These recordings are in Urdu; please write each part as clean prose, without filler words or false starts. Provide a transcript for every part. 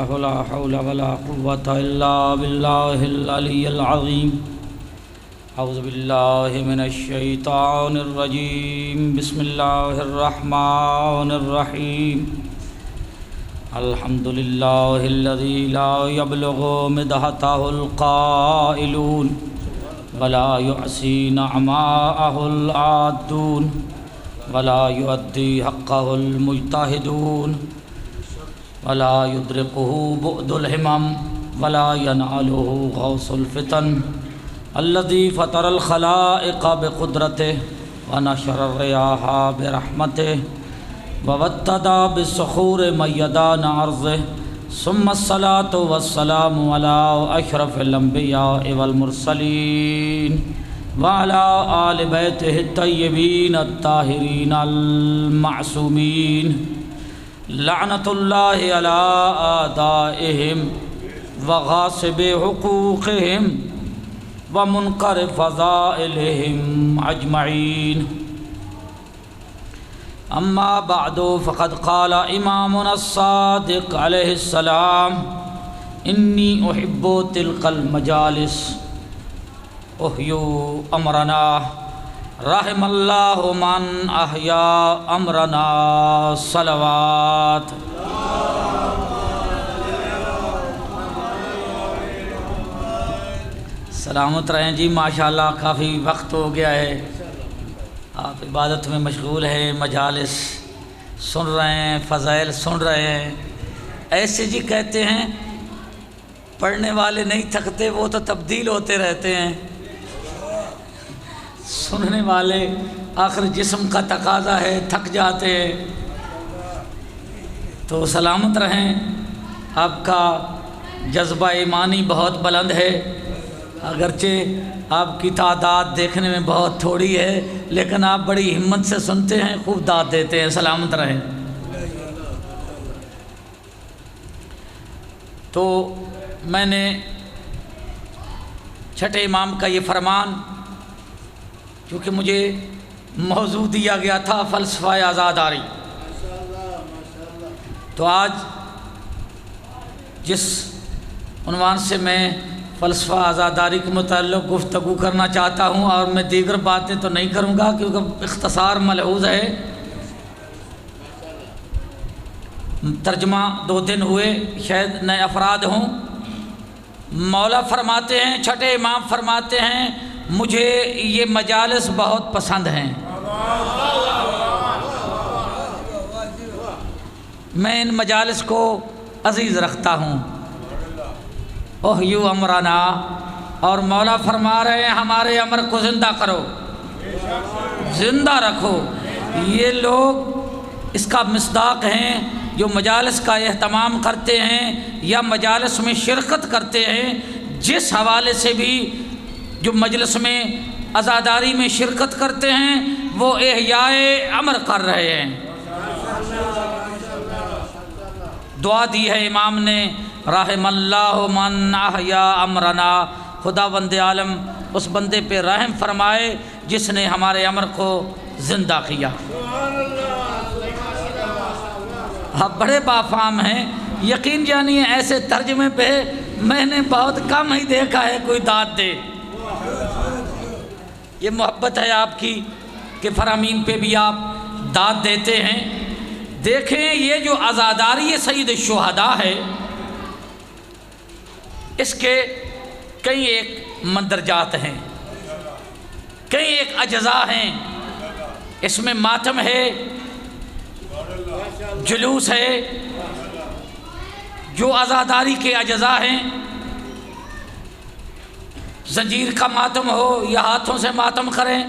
الله لا حول ولا قوة إلا بالله العلي العظيم. أعوذ بالله من الشيطان الرجيم. بسم الله الرحمن الرحيم. الحمد لله الذي لا يبلغ مدحته القائلون ولا يعصي نعماءه العادون ولا يؤدي حقه المجتهدون ولا يدركه بعد الهمم ولا يناله غوص الفتن الذي فطر الخلائق بقدرته ونشر الرياح برحمته ووتد بالصخور ميدان عرضه ثم الصلاة والسلام على أشرف الأنبياء والمرسلين وعلى آل بيته الطيبين الطاهرين المعصومين لعنة الله على أعدائهم وغاصب حقوقهم ومنكر فضائلهم أجمعين. أما بعد فقد قال إمامنا الصادق عليه السلام: إني أحب تلك المجالس أحيوا أمرنا رحم الله من أحيا أمرنا. صلوات. سلامت رہیں جی. ماشاءاللہ کافی وقت ہو گیا ہے، آپ عبادت میں مشغول ہیں، مجالس سن رہے ہیں، فضائل سن رہے ہیں. ایسے جی کہتے ہیں پڑھنے والے نہیں تھکتے، وہ تو تبدیل ہوتے رہتے ہیں. سننے والے آخر جسم کا تقاضا ہے، تھک جاتے ہیں. تو سلامت رہیں. آپ کا جذبہ ایمانی بہت بلند ہے، اگرچہ آپ کی تعداد دیکھنے میں بہت تھوڑی ہے، لیکن آپ بڑی ہمت سے سنتے ہیں، خوب داد دیتے ہیں. سلامت رہیں. تو میں نے چھٹے امام کا یہ فرمان، کیونکہ مجھے موضوع دیا گیا تھا فلسفہ آزاداری، تو آج جس عنوان سے میں فلسفہ آزاداری کے متعلق گفتگو کرنا چاہتا ہوں، اور میں دیگر باتیں تو نہیں کروں گا کیونکہ اختصار ملحوظ ہے. ترجمہ 2 دن ہوئے، شاید نئے افراد ہوں. مولا فرماتے ہیں، چھٹے امام فرماتے ہیں، مجھے یہ مجالس بہت پسند ہیں. میں ان مجالس کو عزیز رکھتا ہوں. احیوا امرنا، اور مولا فرما رہے ہیں ہمارے امر کو زندہ کرو، زندہ رکھو. یہ لوگ اس کا مصداق ہیں جو مجالس کا اہتمام کرتے ہیں یا مجالس میں شرکت کرتے ہیں. جس حوالے سے بھی جو مجلس میں عزاداری میں شرکت کرتے ہیں وہ احیاء امر کر رہے ہیں. دعا دی ہے امام نے، رحم اللہ من احیا امرنا، خداوند عالم اس بندے پہ رحم فرمائے جس نے ہمارے امر کو زندہ کیا. آپ بڑے بافام ہیں، یقین جانیے ایسے ترجمے پہ میں نے بہت کم ہی دیکھا ہے کوئی داد دے. یہ محبت ہے آپ کی کہ فرامین پہ بھی آپ داد دیتے ہیں. دیکھیں یہ جو عزاداری سید الشہداء ہے، اس کے کئی ایک مندرجات ہیں، کئی ایک اجزاء ہیں. اس میں ماتم ہے، جلوس ہے، جو عزاداری کے اجزاء ہیں. زنجیر کا ماتم ہو یا ہاتھوں سے ماتم کریں،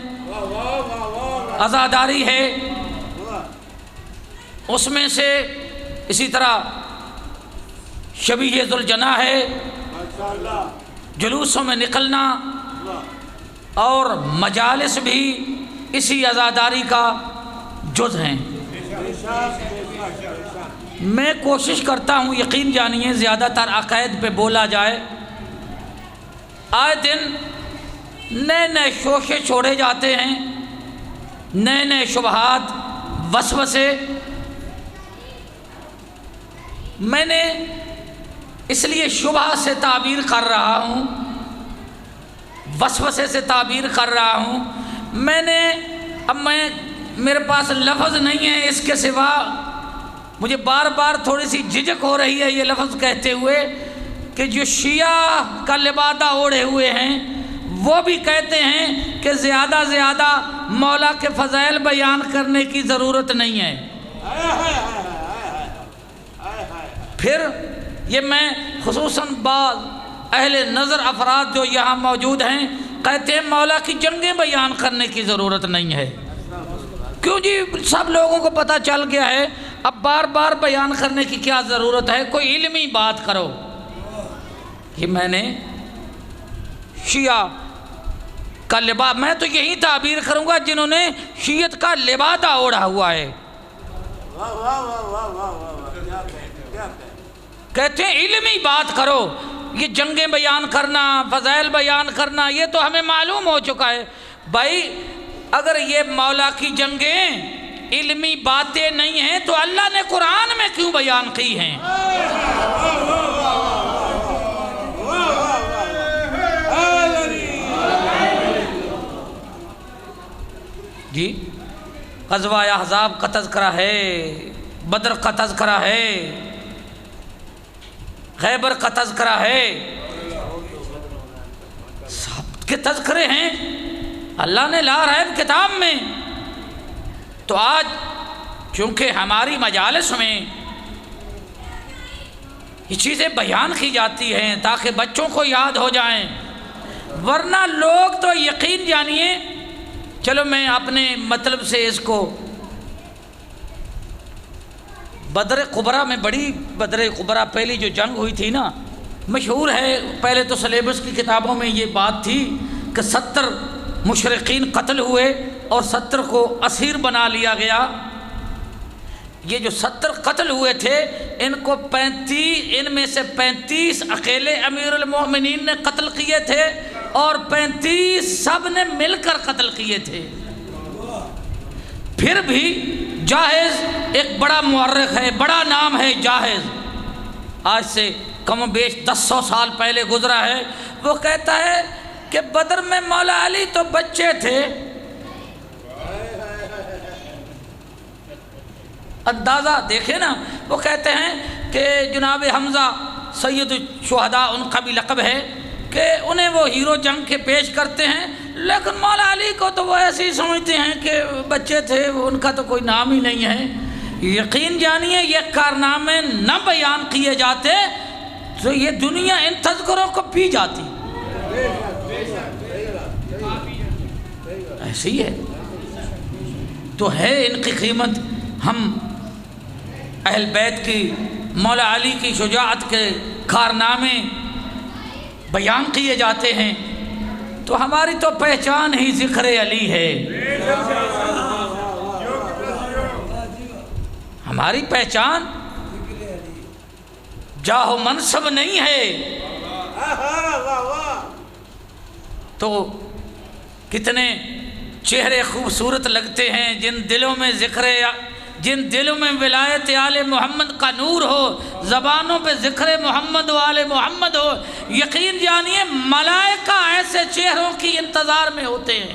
عزاداری ہے. اس میں سے اسی طرح شبیہ ذوالجناح ہے، جلوسوں میں نکلنا، اور مجالس بھی اسی عزاداری کا جز ہیں. میں کوشش کرتا ہوں، یقین جانیے زیادہ تر عقائد پہ بولا جائے. آئے دن نئے نئے شوشے چھوڑے جاتے ہیں، نئے نئے شبہات، وسوسے. میں نے اس لیے شبہ سے تعبیر کر رہا ہوں، وسوسے سے تعبیر کر رہا ہوں۔ میرے پاس لفظ نہیں ہے اس کے سوا، مجھے بار بار تھوڑی سی جھجک ہو رہی ہے یہ لفظ کہتے ہوئے کہ جو شیعہ کا لبادہ اوڑھے ہوئے ہیں وہ بھی کہتے ہیں کہ زیادہ زیادہ مولا کے فضائل بیان کرنے کی ضرورت نہیں ہے۔ پھر یہ میں خصوصاً بعض اہل نظر افراد جو یہاں موجود ہیں کہتے ہیں مولا کی جنگیں بیان کرنے کی ضرورت نہیں ہے۔ کیوں جی، سب لوگوں کو پتہ چل گیا ہے، اب بار بار بیان کرنے کی کیا ضرورت ہے، کوئی علمی بات کرو۔ یہ میں نے شیعہ کا لباس، میں تو یہی تعبیر کروں گا جنہوں نے شیعت کا لبادہ اوڑھا ہوا ہے، کہتے ہیں علمی بات کرو۔ یہ جنگیں بیان کرنا، فضائل بیان کرنا، یہ تو ہمیں معلوم ہو چکا ہے۔ بھائی اگر یہ مولا کی جنگیں علمی باتیں نہیں ہیں تو اللہ نے قرآن میں کیوں بیان کی ہیں؟ جی، غزوہ احزاب کا تذکرہ ہے، بدر کا تذکرہ ہے، خیبر کا تذکرہ ہے، سب کے تذکرے ہیں اللہ نے لا ریب کتاب میں۔ تو آج چونکہ ہماری مجالس میں یہ چیزیں بیان کی جاتی ہیں تاکہ بچوں کو یاد ہو جائیں، ورنہ لوگ تو یقین جانیے، چلو میں اپنے مطلب سے اس کو، بدر قبرہ میں بدر قبرہ پہلی جو جنگ ہوئی تھی نا، مشہور ہے، پہلے تو سلیبس کی کتابوں میں یہ بات تھی کہ 70 مشرقین قتل ہوئے اور 70 کو اسیر بنا لیا گیا۔ یہ جو 70 قتل ہوئے تھے ان میں سے 35 اکیلے امیر المومنین نے قتل کیے تھے اور 35 سب نے مل کر قتل کیے تھے۔ پھر بھی جاہز ایک بڑا مورخ ہے، بڑا نام ہے جاہز، آج سے کم و بیش 100 سال پہلے گزرا ہے، وہ کہتا ہے کہ بدر میں مولا علی تو بچے تھے، اندازہ دیکھیں نا، وہ کہتے ہیں کہ جناب حمزہ سید الشہداء ان کا بھی لقب ہے کہ انہیں وہ ہیرو جنگ کے پیش کرتے ہیں، لیکن مولا علی کو تو وہ ایسے ہی سمجھتے ہیں کہ بچے تھے، ان کا تو کوئی نام ہی نہیں ہے۔ یقین جانیے یہ کارنامے نہ بیان کیے جاتے تو یہ دنیا ان تذکروں کو پی جاتی، ایسے ہی ہے۔ تو ہے ان کی قیمت، ہم اہل بیت کی، مولا علی کی شجاعت کے کارنامے بیان کیے جاتے ہیں، تو ہماری تو پہچان ہی ذکر علی ہے، ہماری پہچان جاہ و منصب نہیں ہے۔ تو کتنے چہرے خوبصورت لگتے ہیں جن دلوں میں ولایت آل محمد کا نور ہو، زبانوں پہ ذکر محمد و آل محمد ہو، یقین جانیے ملائکہ ایسے چہروں کی انتظار میں ہوتے ہیں۔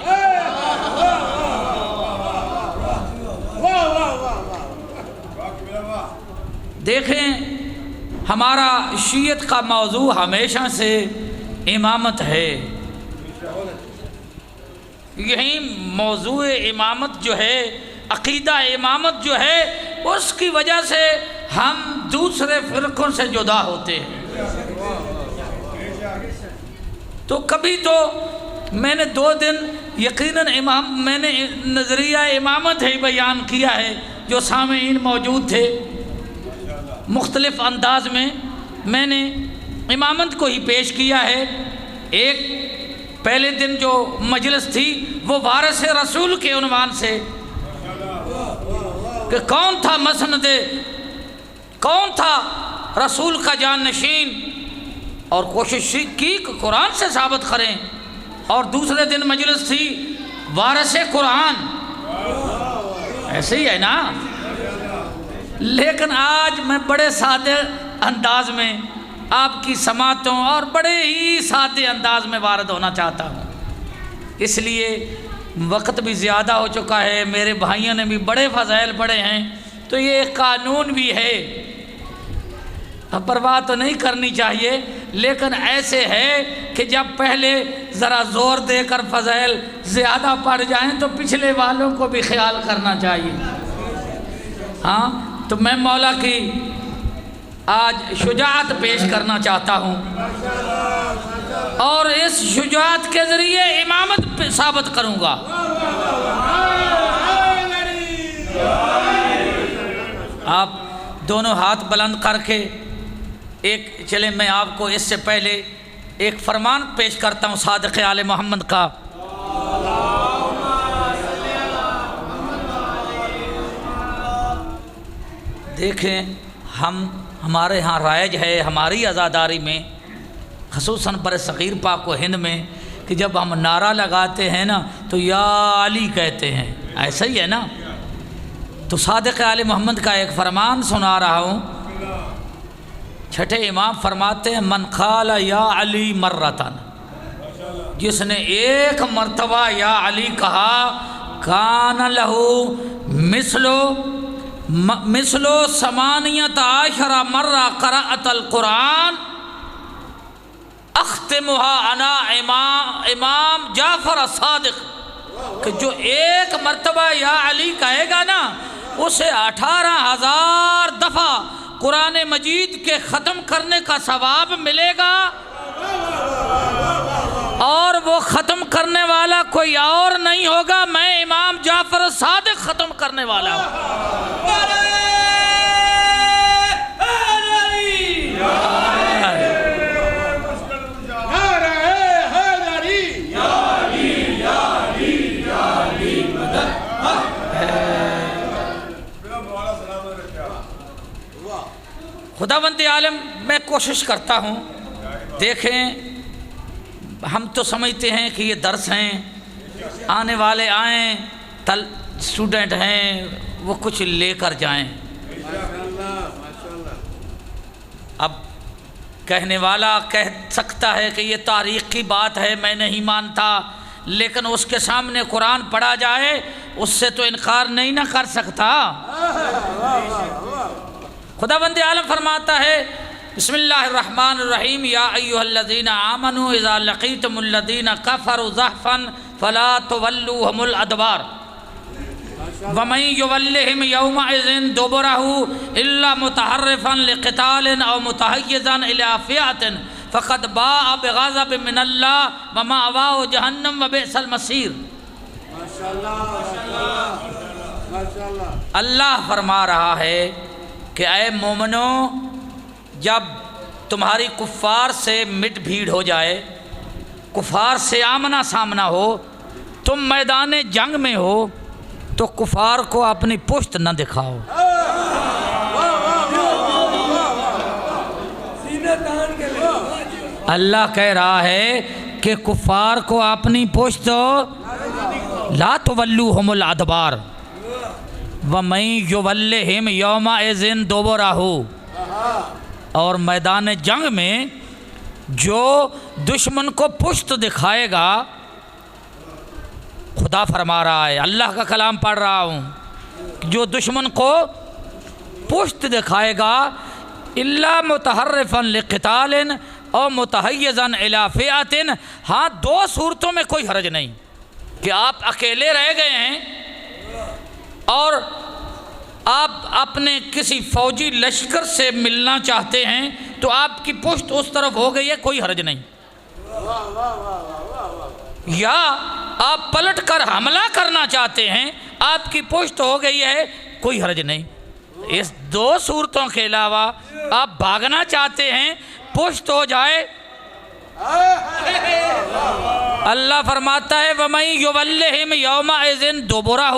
دیکھیں ہمارا شیعت کا موضوع ہمیشہ سے امامت ہے، یہی موضوع امامت جو ہے، عقیدہ امامت جو ہے، اس کی وجہ سے ہم دوسرے فرقوں سے جدا ہوتے ہیں۔ تو کبھی تو میں نے 2 دن یقیناً میں نے نظریہ امامت ہی بیان کیا ہے، جو سامعین موجود تھے، مختلف انداز میں نے امامت کو ہی پیش کیا ہے۔ ایک پہلے دن جو مجلس تھی وہ وارث رسول کے عنوان سے، کہ کون تھا مسند، کون تھا رسول کا جان نشین، اور کوشش کی کہ قرآن سے ثابت کریں۔ اور دوسرے دن مجلس تھی وارث قرآن، ایسے ہی ہے نا۔ لیکن آج میں بڑے سادے انداز میں آپ کی سماعتوں اور بڑے ہی سادے انداز میں وارد ہونا چاہتا ہوں۔ اس لیے وقت بھی زیادہ ہو چکا ہے، میرے بھائیوں نے بھی بڑے فضائل پڑھے ہیں، تو یہ ایک قانون بھی ہے، اب پرواہ تو نہیں کرنی چاہیے، لیکن ایسے ہے کہ جب پہلے ذرا زور دے کر فضائل زیادہ پڑھ جائیں تو پچھلے والوں کو بھی خیال کرنا چاہیے۔ ہاں، تو میں مولا کی آج شجاعت پیش کرنا چاہتا ہوں، اور اس شجاعت کے ذریعے امامت ثابت کروں گا۔ آپ دونوں ہاتھ بلند کر کے چلیں، میں آپ کو اس سے پہلے ایک فرمان پیش کرتا ہوں صادق آل محمد کا۔ دیکھیں، ہمارے ہاں رائج ہے ہماری عزاداری میں، خصوصاً بر صغیر پاک و ہند میں، کہ جب ہم نعرہ لگاتے ہیں نا تو یا علی کہتے ہیں، ایسا ہی ہے نا؟ تو صادق آل محمد کا ایک فرمان سنا رہا ہوں۔ چھٹے امام فرماتے ہیں من قال یا علی مرتن، جس نے ایک مرتبہ یا علی کہا، کان لہو مثلو 18 مرہ قرأت القرآن اختمها انا امام جعفر صادق، کہ جو ایک مرتبہ یا علی کہے گا نا، اسے 18,000 دفعہ قرآن مجید کے ختم کرنے کا ثواب ملے گا، اور وہ ختم کرنے والا کوئی اور نہیں ہوگا، میں امام جعفر صادق ختم کرنے والا ہوں۔ خداوند عالم، میں کوشش کرتا ہوں، دیکھیں ہم تو سمجھتے ہیں کہ یہ درس ہیں، آنے والے آئیں، اسٹوڈنٹ ہیں، وہ کچھ لے کر جائیں۔ اب کہنے والا کہہ سکتا ہے کہ یہ تاریخ کی بات ہے، میں نہیں مانتا، لیکن اس کے سامنے قرآن پڑھا جائے، اس سے تو انکار نہیں نہ کر سکتا۔ خداوند عالم فرماتا ہے بسم اللہ الرحمن الرحیم، یا ایہا الذین آمنوا اذا لقیتم الذین کفروا زحفا فلا تولوہم الادبار ومن یولہم یومئذ دبرہ الا متحرفا لقتال او متحیزا الی فئۃ فقد باء بغضب من اللہ ومأواہ جہنم وبئس المصیر۔ اللہ فرما رہا ہے کہ اے مومنو، جب تمہاری کفار سے مٹ بھیڑ ہو جائے، کفار سے آمنا سامنا ہو، تم میدان جنگ میں ہو، تو کفار کو اپنی پشت نہ دکھاؤ۔ اللہ کہہ رہا ہے کہ کفار کو اپنی پشت لا تولوہم الادبار وَمَن يُوَلِّهِمْ يَوْمَئِذٍ دُبُرَهُ، اور میدان جنگ میں جو دشمن کو پشت دکھائے گا، خدا فرما رہا ہے، اللہ کا کلام پڑھ رہا ہوں، جو دشمن کو پشت دکھائے گا إِلَّا مُتَحَرِّفًا لِقِتَالٍ اور متحیزاً إِلَى فِئَةٍ، ہاں دو صورتوں میں کوئی حرج نہیں کہ آپ اکیلے رہ گئے ہیں اور آپ اپنے کسی فوجی لشکر سے ملنا چاہتے ہیں، تو آپ کی پشت اس طرف ہو گئی ہے، کوئی حرج نہیں، یا آپ پلٹ کر حملہ کرنا چاہتے ہیں، آپ کی پشت ہو گئی ہے، کوئی حرج نہیں۔ اس دو صورتوں کے علاوہ آپ بھاگنا چاہتے ہیں، پشت ہو جائے، اللہ فرماتا ہے وَمَن يُوَلِّهِمْ يَوْمَئِذٍ دُبُرَهُ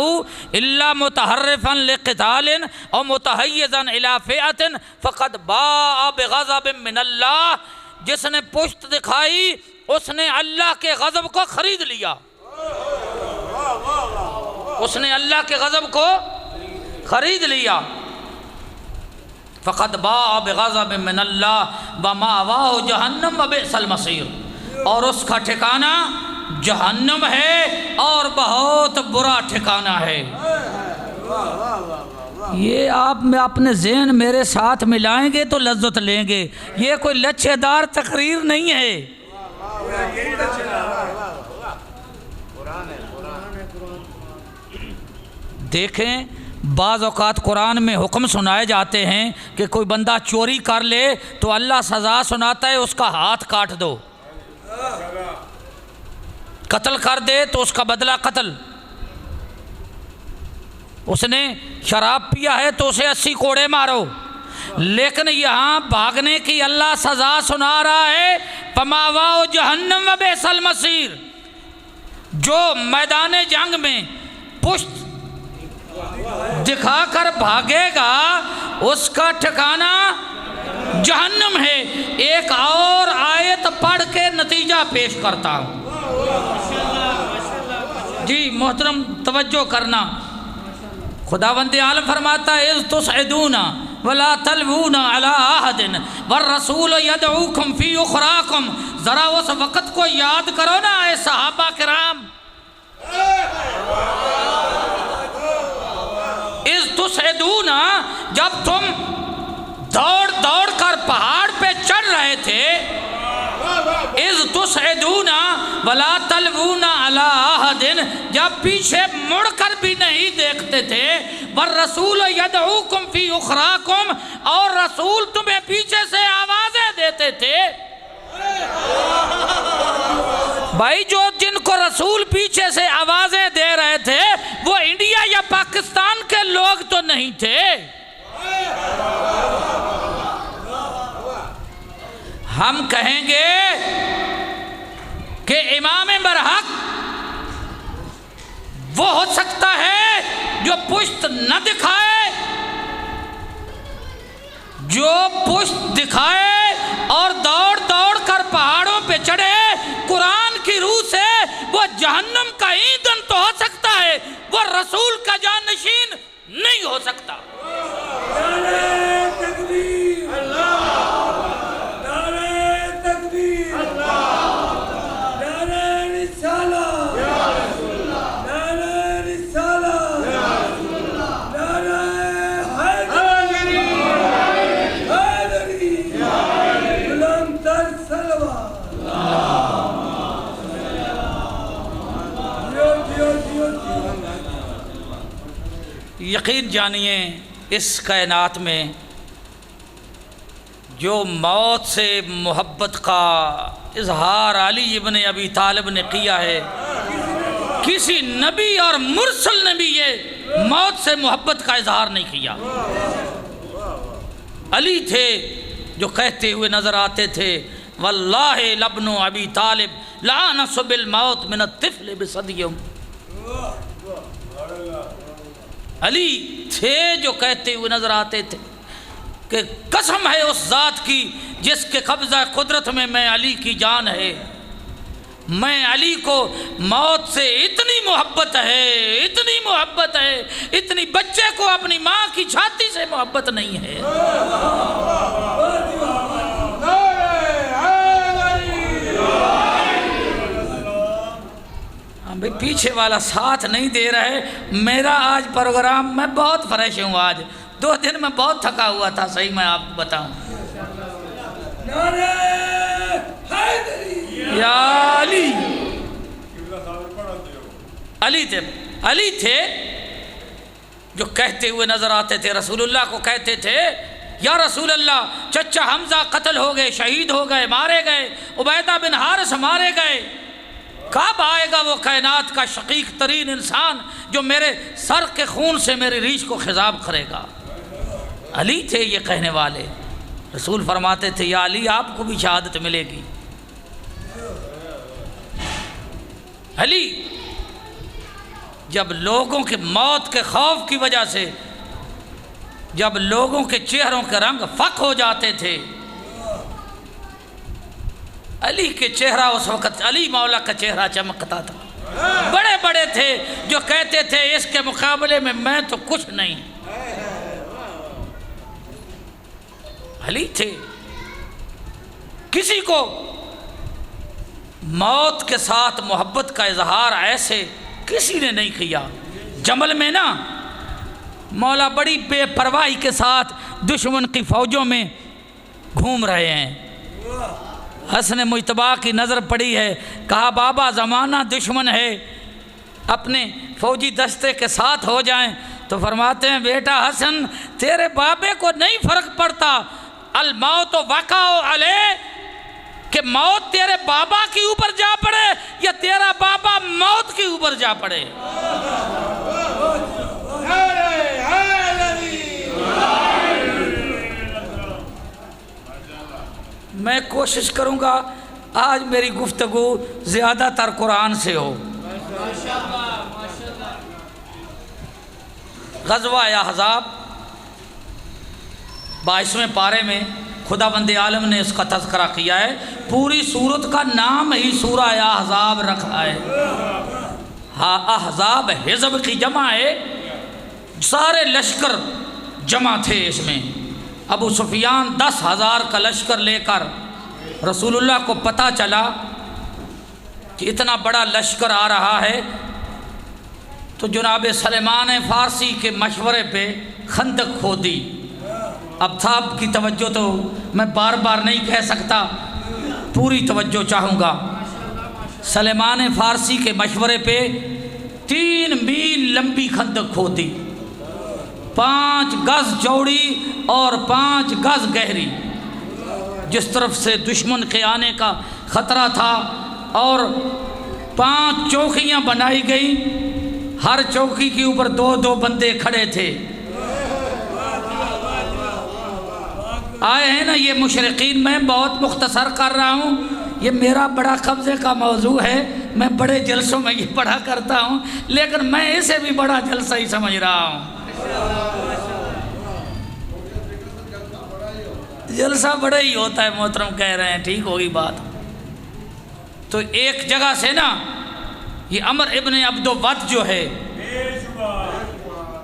إِلَّا مُتَحَرِّفًا لِقِتَالٍ أَوْ مُتَحَيِّزًا إِلَى فِئَةٍ فَقَدْ بَاءَ بِغَضَبٍ مِّنَ اللَّهِ، جس نے پشت دکھائی اس نے اللہ کے غضب کو خرید لیا، اس نے اللہ کے غضب کو خرید لیا۔ فقد باء بغضب من اللہ ومأواہ جہنم وبئس المصیر، اور اس کا ٹھکانہ جہنم ہے اور بہت برا ٹھکانہ ہے۔ یہ آپ میں اپنے ذہن میرے ساتھ ملائیں گے تو لذت لیں گے، یہ کوئی لچھے دار تقریر نہیں ہے۔ دیکھیں بعض اوقات قرآن میں حکم سنائے جاتے ہیں کہ کوئی بندہ چوری کر لے تو اللہ سزا سناتا ہے اس کا ہاتھ کاٹ دو، قتل کر دے تو اس کا بدلہ قتل، اس نے شراب پیا ہے تو اسے 80 کوڑے مارو۔ لیکن یہاں بھاگنے کی اللہ سزا سنا رہا ہے، فمأواہ جہنم وبئس المصیر، جو میدان جنگ میں پشت دکھا کر بھاگے گا اس کا ٹھکانہ جہنم ہے۔ ایک اور آیت پڑھ کے نتیجہ پیش کرتا ہوں۔ جی محترم توجہ کرنا، خداوند عالم فرماتا ہے اذ تصعدون ولا تلوون علی احد والرسول یدعوکم فی اخراکم، ذرا اس وقت کو یاد کرو نا اے صحابہ کرام، اذ تصعدون، جب تم دوڑ دوڑ کر پہاڑ پہ چڑھ رہے تھے، اذ تصعدون ولا تلوون علی احد، جب پیچھے مڑ کر بھی نہیں دیکھتے تھے، والرسول یدعوکم فی اخراکم، اور رسول تمہیں پیچھے سے آوازیں دیتے تھے۔ بھائی جو جن کو رسول پیچھے سے آوازیں دے رہے تھے وہ انڈیا یا پاکستان کے لوگ تو نہیں تھے۔ ہم کہیں گے کہ امام برحق وہ ہو سکتا ہے جو پشت نہ دکھائے، جو پشت دکھائے اور دوڑ دوڑ کر پہاڑوں پہ چڑھے، قرآن کی روح سے وہ جہنم کا ایندھن تو ہو سکتا ہے، وہ رسول کا جانشین نہیں ہو سکتا۔ یقین جانیے اس کائنات میں جو موت سے محبت کا اظہار علی ابن ابی طالب نے کیا ہے، کسی نبی اور مرسل نے بھی یہ موت سے محبت کا اظہار نہیں کیا۔ علی تھے جو کہتے ہوئے نظر آتے تھے واللہ لابن ابی طالب لعنس بالموت من الطفل بصدیم۔ علی تھے جو کہتے ہوئے نظر آتے تھے کہ قسم ہے اس ذات کی جس کے قبضہ قدرت میں علی کی جان ہے، میں علی کو موت سے اتنی محبت ہے، اتنی محبت ہے، اتنی بچے کو اپنی ماں کی چھاتی سے محبت نہیں ہے۔ بھئی پیچھے والا ساتھ نہیں دے رہے، میرا آج پروگرام میں بہت فریش ہوں، آج 2 دن میں بہت تھکا ہوا تھا، صحیح میں آپ کو بتاؤں۔ یا علی، علی تھے جو کہتے ہوئے نظر آتے تھے، رسول اللہ کو کہتے تھے یا رسول اللہ چچا حمزہ قتل ہو گئے، شہید ہو گئے، مارے گئے، عبیدہ بن حارث مارے گئے، کب آئے گا وہ کائنات کا شقیق ترین انسان جو میرے سر کے خون سے میری ریش کو خضاب کرے گا؟ علی تھے یہ کہنے والے۔ رسول فرماتے تھے یا علی آپ کو بھی شہادت ملے گی۔ علی جب لوگوں کے موت کے خوف کی وجہ سے جب لوگوں کے چہروں کے رنگ فق ہو جاتے تھے، علی کے چہرہ اس وقت علی مولا کا چہرہ چمکتا تھا۔ بڑے بڑے تھے جو کہتے تھے اس کے مقابلے میں تو کچھ نہیں۔ ولی تھے، کسی کو موت کے ساتھ محبت کا اظہار ایسے کسی نے نہیں کیا۔ جمل میں نا مولا بڑی بے پرواہی کے ساتھ دشمن کی فوجوں میں گھوم رہے ہیں۔ حسن مجتبیٰ کی نظر پڑی ہے، کہا بابا زمانہ دشمن ہے، اپنے فوجی دستے کے ساتھ ہو جائیں۔ تو فرماتے ہیں بیٹا حسن تیرے بابے کو نہیں فرق پڑتا، الموت وقع علیہ، کہ موت تیرے بابا کے اوپر جا پڑے یا تیرا بابا موت کے اوپر جا پڑے۔ میں کوشش کروں گا آج میری گفتگو زیادہ تر قرآن سے ہو۔ غزوہ احزاب 22ویں پارے میں خدا بند عالم نے اس کا تذکرہ کیا ہے، پوری سورت کا نام ہی سورہ احزاب رکھا ہے۔ ہاں احزاب حزب کی جمع ہے، سارے لشکر جمع تھے اس میں۔ ابو سفیان 10,000 کا لشکر لے کر رسول اللہ کو پتہ چلا کہ اتنا بڑا لشکر آ رہا ہے، تو جناب سلیمان فارسی کے مشورے پہ خندق کھودی۔ اب صاحب کی توجہ تو میں بار بار نہیں کہہ سکتا، پوری توجہ چاہوں گا۔ سلیمان فارسی کے مشورے پہ 3 میل لمبی خندق کھودی، 5 گز چوڑی اور 5 گز گہری، جس طرف سے دشمن کے آنے کا خطرہ تھا، اور 5 چوکیاں بنائی گئی، ہر چوکی کے اوپر 2 بندے کھڑے تھے۔ آئے ہیں نا یہ مشرقین، میں بہت مختصر کر رہا ہوں، یہ میرا بڑا قبضے کا موضوع ہے، میں بڑے جلسوں میں یہ پڑھا کرتا ہوں، لیکن میں اسے بھی بڑا جلسہ ہی سمجھ رہا ہوں۔ جلسہ بڑا ہی ہوتا ہے محترم، کہہ رہے ہیں ٹھیک ہوگی بات۔ تو ایک جگہ سے نا یہ عمر ابن عبد ود جو ہے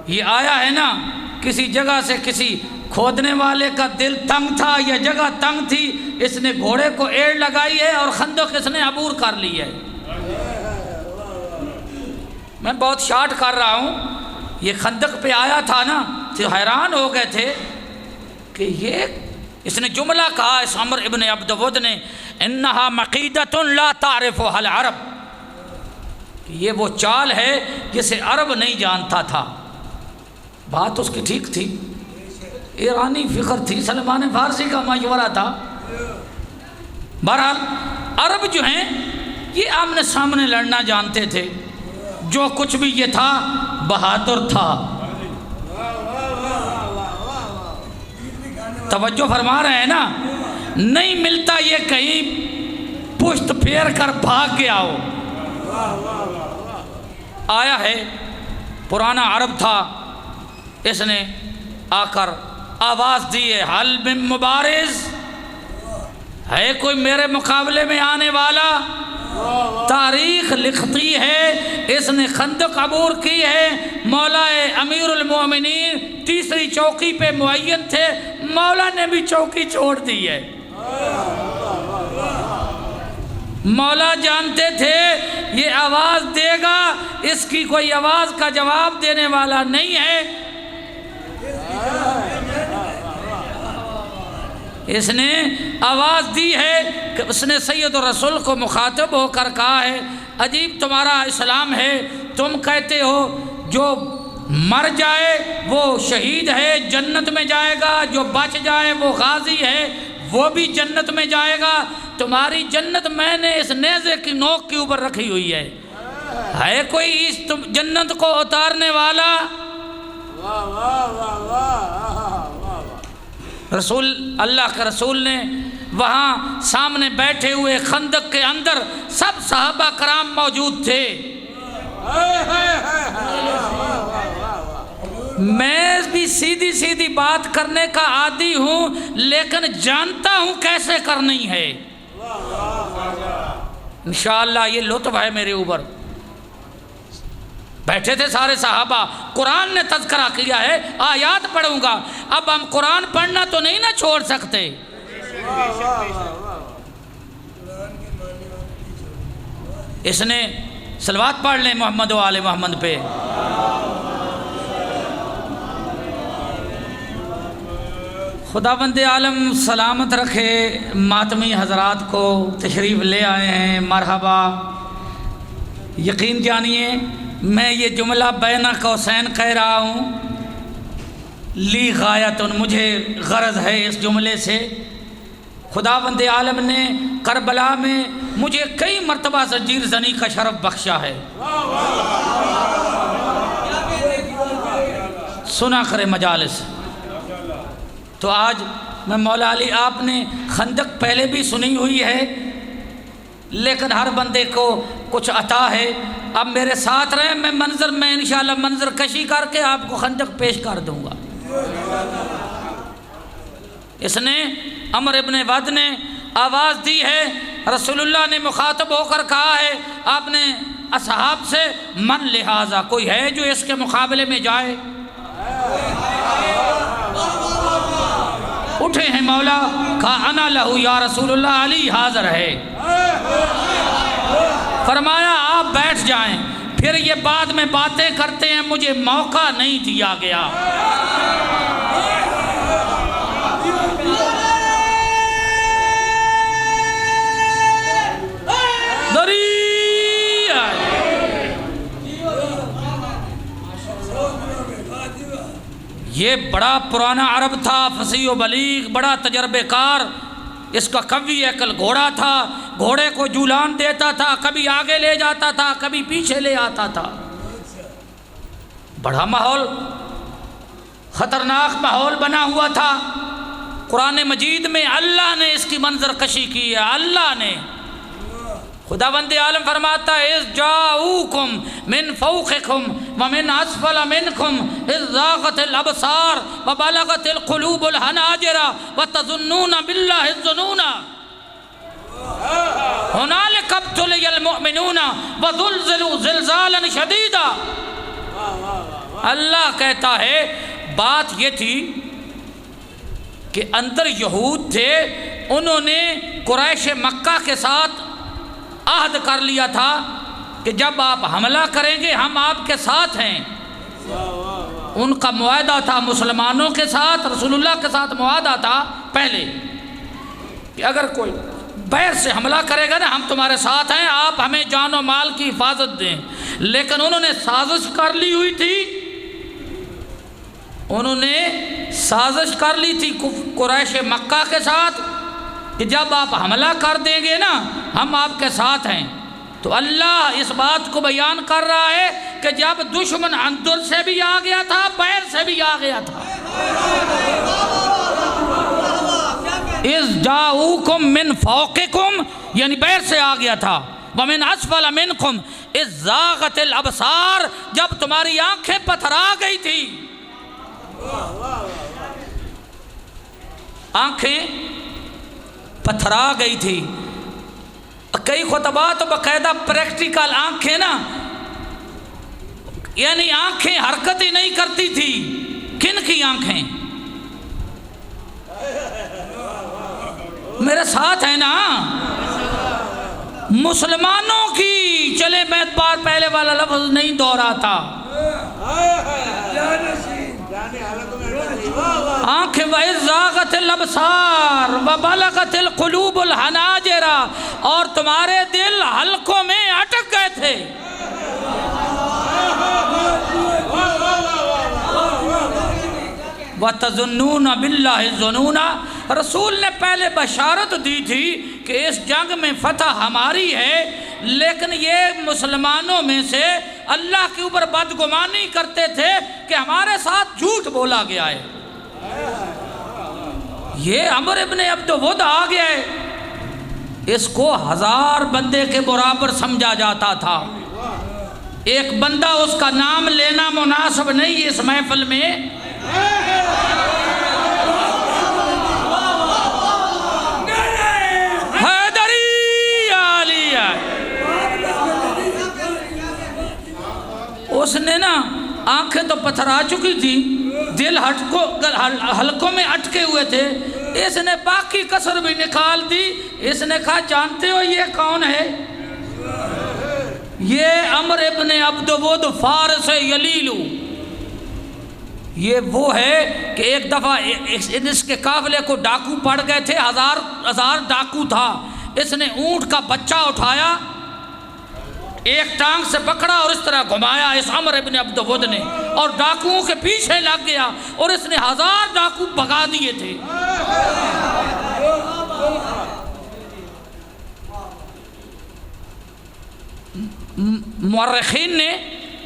یہ آیا ہے نا، کسی جگہ سے کسی کھودنے والے کا دل تنگ تھا یا جگہ تنگ تھی، اس نے گھوڑے کو ایڑ لگائی ہے اور خندق اس نے عبور کر لی ہے۔ میں بہت شارٹ کر رہا ہوں، یہ خندق پہ آیا تھا نا تو حیران ہو گئے تھے کہ یہ، اس نے جملہ کہا اس عمر ابن عبد ود نے، انہا مقیدۃ لا تعرفها العرب، کہ یہ وہ چال ہے جسے عرب نہیں جانتا تھا۔ بات اس کی ٹھیک تھی، ایرانی فکر تھی، سلمان فارسی کا مشورہ تھا۔ بہرحال عرب جو ہیں یہ آمنے سامنے لڑنا جانتے تھے، جو کچھ بھی یہ تھا بہادر تھا۔ توجہ فرما رہے ہیں نا، نہیں ملتا یہ کہیں پشت پھیر کر بھاگ گیا ہو۔ آیا ہے، پرانا عرب تھا، اس نے آ کر آواز دی ہے، حل من مبارز، ہے کوئی میرے مقابلے میں آنے والا؟ تاریخ لکھتی ہے اس نے خندق عبور کی ہے، مولا امیر المومنین تیسری چوکی پہ معین تھے، مولا نے بھی چوکی چھوڑ دی ہے۔ مولا جانتے تھے یہ آواز دے گا، اس کی کوئی آواز کا جواب دینے والا نہیں ہے، اس نے آواز دی ہے کہ اس نے سید الرسول کو مخاطب ہو کر کہا ہے، عجیب تمہارا اسلام ہے، تم کہتے ہو جو مر جائے وہ شہید ہے جنت میں جائے گا، جو بچ جائے وہ غازی ہے وہ بھی جنت میں جائے گا، تمہاری جنت میں نے اس نیزے کی نوک کے اوپر رکھی ہوئی ہے کوئی اس جنت کو اتارنے والا؟ رسول اللہ کے رسول نے وہاں سامنے بیٹھے ہوئے خندق کے اندر سب صحابہ کرام موجود تھے۔ میں بھی سیدھی سیدھی بات کرنے کا عادی ہوں، لیکن جانتا ہوں کیسے کرنی ہے۔ انشاءاللہ یہ لطف ہے میرے اوپر۔ بیٹھے تھے سارے صحابہ، قرآن نے تذکرہ کیا ہے، آیات پڑھوں گا، اب ہم قرآن پڑھنا تو نہیں نہ چھوڑ سکتے۔ اس نے صلوات پڑھ لیں محمد و آل محمد پہ۔ خداوند عالم سلامت رکھے ماتمی حضرات کو، تشریف لے آئے ہیں، مرحبا۔ یقین جانیے میں یہ جملہ بین قوسین کہہ رہا ہوں، لی غایتن، مجھے غرض ہے اس جملے سے۔ خداوند عالم نے کربلا میں مجھے کئی مرتبہ زنجیر زنی کا شرف بخشا ہے، سنا کرے مجالس۔ تو آج میں مولا علی، آپ نے خندق پہلے بھی سنی ہوئی ہے، لیکن ہر بندے کو کچھ عطا ہے۔ اب میرے ساتھ رہیں، میں انشاءاللہ منظر کشی کر کے آپ کو خندق پیش کر دوں گا۔ اس نے عمر ابن ود نے آواز دی ہے، رسول اللہ نے مخاطب ہو کر کہا ہے آپ نے اصحاب سے، من لہذا، کوئی ہے جو اس کے مقابلے میں جائے؟ اٹھے ہیں مولا، کہا انا لہو یا رسول اللہ، علی حاضر ہے۔ فرمایا آپ بیٹھ جائیں، پھر یہ بعد میں باتیں کرتے ہیں، مجھے موقع نہیں دیا گیا۔ یہ بڑا پرانا عرب تھا، فصیح و بلیغ، بڑا تجربے کار، اس کا قوی عقل گھوڑا تھا، گھوڑے کو جولان دیتا تھا، کبھی آگے لے جاتا تھا، کبھی پیچھے لے آتا تھا۔ بڑا ماحول، خطرناک ماحول بنا ہوا تھا۔ قرآن مجید میں اللہ نے اس کی منظر کشی کی ہے، اللہ نے۔ خداوند عالم فرماتا ہے، اذ جاؤکم من فوقکم ومن اسفل منکم اذ زاغت الابصار وبلغت القلوب الحناجر وتظنون باللہ الظنون هنالک ابتلی المؤمنون وزلزلوا زلزالا شدیدا۔ اللہ کہتا ہے بات یہ تھی کہ اندر یہود تھے، انہوں نے قریش مکہ کے ساتھ عہد کر لیا تھا کہ جب آپ حملہ کریں گے ہم آپ کے ساتھ ہیں۔ ان کا معاہدہ تھا مسلمانوں کے ساتھ، رسول اللہ کے ساتھ معاہدہ تھا پہلے کہ اگر کوئی بحر سے حملہ کرے گا نا ہم تمہارے ساتھ ہیں، آپ ہمیں جان و مال کی حفاظت دیں۔ لیکن انہوں نے سازش کر لی ہوئی تھی، انہوں نے سازش کر لی تھی قریش مکہ کے ساتھ کہ جب آپ حملہ کر دیں گے نا ہم آپ کے ساتھ ہیں۔ تو اللہ اس بات کو بیان کر رہا ہے کہ جب دشمن اندر سے بھی آ گیا تھا، باہر سے بھی آ گیا تھا۔ اذ جاؤکم من فوقکم، یعنی باہر سے آ گیا تھا، ومن اسفل منکم اذ زاغت الابصار، جب تمہاری آنکھیں پتھرا گئی تھی۔ آنکھیں پتھرا گئی تھی۔ کئی خطبات باقاعدہ پریکٹیکل آنکھیں نا، یعنی آنکھیں حرکت ہی نہیں کرتی تھی۔ کن کی آنکھیں؟ میرے ساتھ ہیں نا، مسلمانوں کی۔ چلے میں بار پہلے والا لفظ نہیں دہراتا۔ آنکھیں وَإِذْ زَاغَتِ الْأَبْصَارُ وَبَلَغَتِ الْقُلُوبُ الْحَنَاجِرَ، اور تمہارے دل حلقوں میں اٹک گئے تھے۔ وَتَظُنُّونَ بِاللَّهِ الظُّنُونَ، رسول نے پہلے بشارت دی تھی کہ اس جنگ میں فتح ہماری ہے، لیکن یہ مسلمانوں میں سے اللہ کے اوپر بدگمانی کرتے تھے کہ ہمارے ساتھ جھوٹ بولا گیا ہے۔ یہ عمر ابن عبد ود آ گیا ہے، اس کو 1000 بندے کے برابر سمجھا جاتا تھا۔ ایک بندہ اس کا نام لینا مناسب نہیں اس محفل میں۔ اس نے نا آنکھیں تو پتھرا چکی تھی، دل حلقوں میں اٹکے ہوئے تھے، اس نے باقی کسر بھی نکال دی۔ اس نے کہا جانتے ہو یہ کون ہے؟ یہ عمر ابن عبدود فارس یلیلو، یہ وہ ہے کہ ایک دفعہ اس کے قافلے کو ڈاکو پڑ گئے تھے، ہزار ڈاکو تھا، اس نے اونٹ کا بچہ اٹھایا، ایک ٹانگ سے پکڑا اور اس طرح گھمایا اس عمر ابن عبدود نے، اور ڈاکوؤں کے پیچھے لگ گیا اور اس نے 1000 ڈاکو بھگا دیے تھے۔ مورخین نے